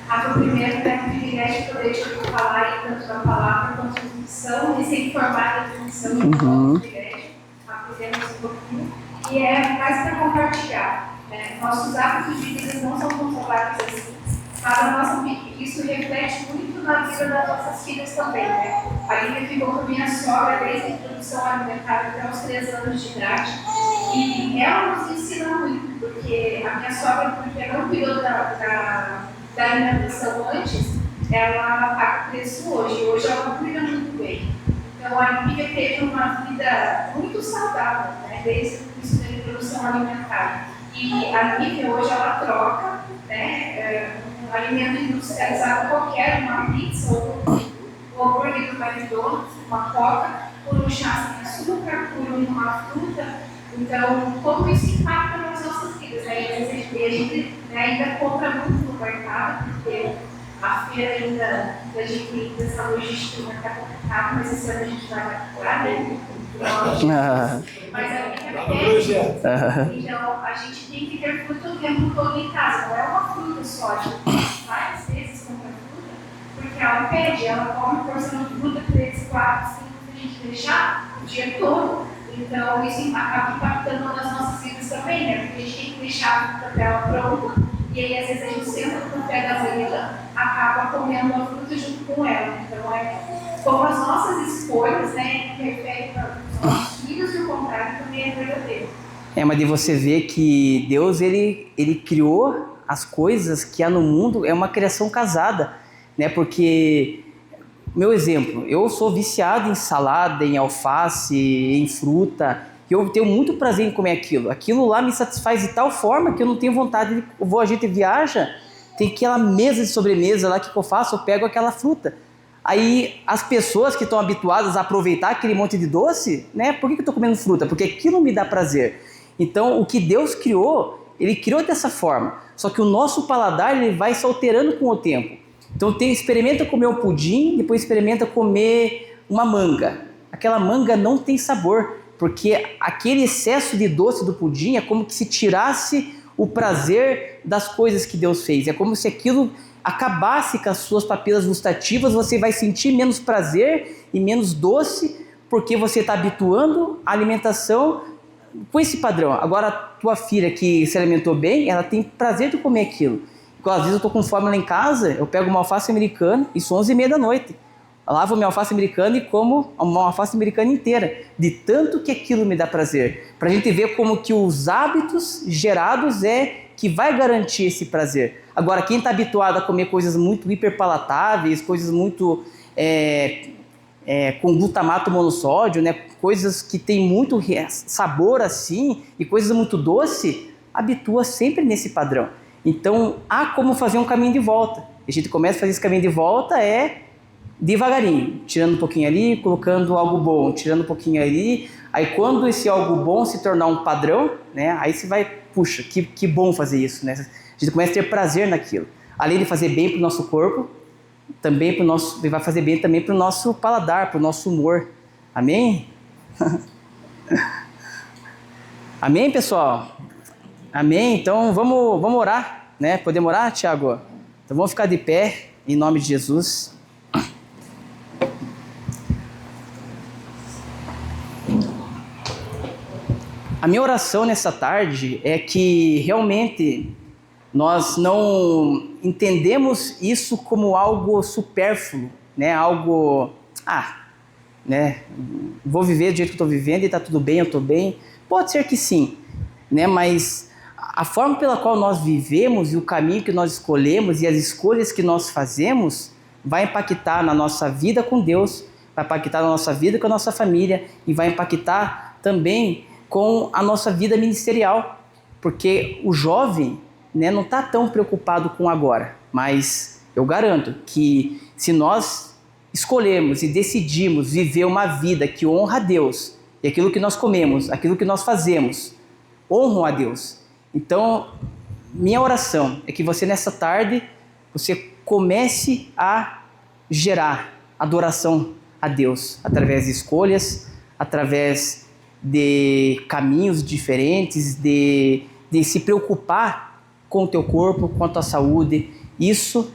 O primeiro é um privilégio poder te falar tanto da palavra quanto da função e ser informada da função do privilégio. Aprendemos um pouquinho. E é mais para compartilhar. Nossos hábitos de vida não são controlados assim, mas isso reflete muito na vida das nossas filhas também. Né? A Lívia ficou com minha sogra desde a introdução alimentar até os 3 anos de idade. E ela nos ensina muito, porque a minha sogra, porque não cuidou da alimentação antes, ela paga preço hoje. Hoje ela cuida muito bem. Então a Lívia teve uma vida muito saudável, né? Desde o início da introdução alimentar. E a Lívia hoje ela troca, né, um alimento industrializado qualquer, uma pizza ou um hambúrguer do McDonald's, uma coca, por um chá sem açúcar, por uma fruta. Então, como isso impacta nas nossas vidas? Né? A gente ainda compra muito no mercado, porque a feira ainda, a gente tem essa logística do mercado complicada, mas esse ano a gente vai procurar, né? Mas é o que acontece. Então, a gente tem que ter fruta o tempo todo em casa. Não é uma fruta só. A gente várias vezes compra fruta, porque ela pede, ela come porção de fruta 3, 4, 5, se a gente deixar o dia todo. Então, isso acaba impactando nas nossas vidas também, né? Porque a gente tem que deixar a fruta dela pronta, e aí às vezes a gente senta no pé da vela, acaba comendo a fruta junto com ela. Então, é como as nossas escolhas, né, referem para os nossos filhos, e o contrário também é verdadeiro. Mas de você ver que Deus, ele criou as coisas que há no mundo, é uma criação casada, né? Porque, meu exemplo, eu sou viciado em salada, em alface, em fruta, e eu tenho muito prazer em comer aquilo. Aquilo lá me satisfaz de tal forma que eu não tenho vontade de... A gente viaja, tem aquela mesa de sobremesa lá, que eu faço? Eu pego aquela fruta. Aí as pessoas que estão habituadas a aproveitar aquele monte de doce, né? Por que eu estou comendo fruta? Porque aquilo me dá prazer. Então, o que Deus criou, Ele criou dessa forma. Só que o nosso paladar, ele vai se alterando com o tempo. Então, experimenta comer um pudim, depois experimenta comer uma manga. Aquela manga não tem sabor, porque aquele excesso de doce do pudim é como que se tirasse o prazer das coisas que Deus fez. É como se aquilo acabasse com as suas papilas gustativas, você vai sentir menos prazer e menos doce, porque você está habituando a alimentação com esse padrão. Agora, a tua filha que se alimentou bem, ela tem prazer de comer aquilo. Às vezes eu estou com fome lá em casa, eu pego uma alface americana, e são 11h30 da noite. Eu lavo minha alface americana e como uma alface americana inteira, de tanto que aquilo me dá prazer. Para a gente ver como que os hábitos gerados que vai garantir esse prazer. Agora, quem está habituado a comer coisas muito hiperpalatáveis, coisas muito com glutamato monossódio, né? Coisas que tem muito sabor assim, e coisas muito doce, habitua sempre nesse padrão. Então, há como fazer um caminho de volta. A gente começa a fazer esse caminho de volta devagarinho, tirando um pouquinho ali, colocando algo bom, tirando um pouquinho ali. Aí quando esse algo bom se tornar um padrão, né, aí você vai, puxa, que bom fazer isso, né? A gente começa a ter prazer naquilo. Além de fazer bem para o nosso corpo, também vai fazer bem também para o nosso paladar, para o nosso humor. Amém? Amém, pessoal? Amém? Então vamos orar, né? Podemos orar, Tiago? Então vamos ficar de pé, em nome de Jesus. A minha oração nessa tarde é que realmente nós não entendemos isso como algo supérfluo, né? Algo, né? Vou viver do jeito que estou vivendo e está tudo bem, eu estou bem. Pode ser que sim, né? Mas a forma pela qual nós vivemos e o caminho que nós escolhemos e as escolhas que nós fazemos vai impactar na nossa vida com Deus, vai impactar na nossa vida com a nossa família e vai impactar também com a nossa vida ministerial, porque o jovem, né, não está tão preocupado com agora, mas eu garanto que se nós escolhermos e decidimos viver uma vida que honra a Deus, e aquilo que nós comemos, aquilo que nós fazemos, honram a Deus. Então, minha oração é que você nessa tarde, você comece a gerar adoração a Deus, através de escolhas, através de caminhos diferentes, de se preocupar com o teu corpo, com a tua saúde. Isso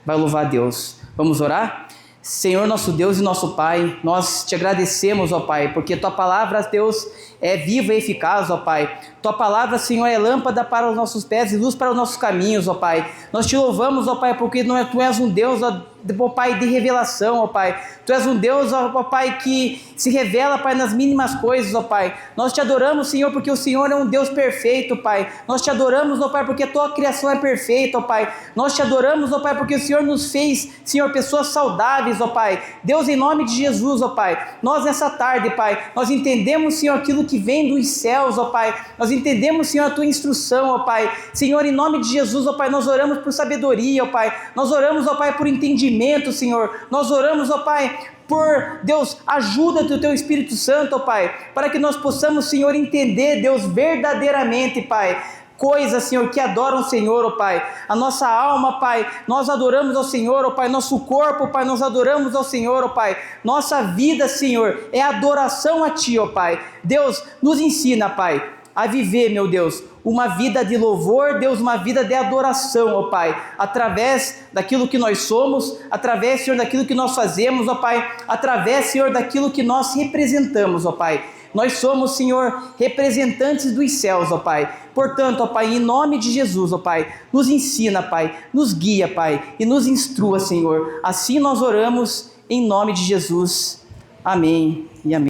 vai louvar a Deus. Vamos orar? Senhor, nosso Deus e nosso Pai, nós te agradecemos, ó Pai, porque Tua palavra, Deus, é viva e eficaz, ó Pai. Tua palavra, Senhor, é lâmpada para os nossos pés e luz para os nossos caminhos, ó Pai. Nós te louvamos, ó Pai, porque Tu és um Deus, ó Pai, de revelação, ó Pai. Tu és um Deus, ó Pai, que se revela, Pai, nas mínimas coisas, ó Pai. Nós te adoramos, Senhor, porque o Senhor é um Deus perfeito, Pai. Nós te adoramos, ó Pai, porque a Tua criação é perfeita, ó Pai. Nós te adoramos, ó Pai, porque o Senhor nos fez, Senhor, pessoas saudáveis, ó Pai. Deus, em nome de Jesus, ó Pai, nós nessa tarde, Pai, nós entendemos, Senhor, aquilo que vem dos céus, ó Pai. Nós entendemos, Senhor, a Tua instrução, ó Pai. Senhor, em nome de Jesus, ó Pai, nós oramos por sabedoria, ó Pai. Nós oramos, ó Pai, por entendimento, entendimento, Senhor. Nós oramos, ó Pai, por, Deus, ajuda do Teu Espírito Santo, ó Pai, para que nós possamos, Senhor, entender, Deus, verdadeiramente, Pai, coisas, Senhor, que adoram o Senhor, ó Pai. A nossa alma, Pai, nós adoramos ao Senhor, ó Pai. Nosso corpo, Pai, nós adoramos ao Senhor, ó Pai. Nossa vida, Senhor, é adoração a Ti, ó Pai. Deus, nos ensina, Pai, a viver, meu Deus, uma vida de louvor, Deus, uma vida de adoração, ó Pai, através daquilo que nós somos, através, Senhor, daquilo que nós fazemos, ó Pai, através, Senhor, daquilo que nós representamos, ó Pai. Nós somos, Senhor, representantes dos céus, ó Pai. Portanto, ó Pai, em nome de Jesus, ó Pai, nos ensina, Pai, nos guia, Pai, e nos instrua, Senhor. Assim nós oramos, em nome de Jesus. Amém e amém.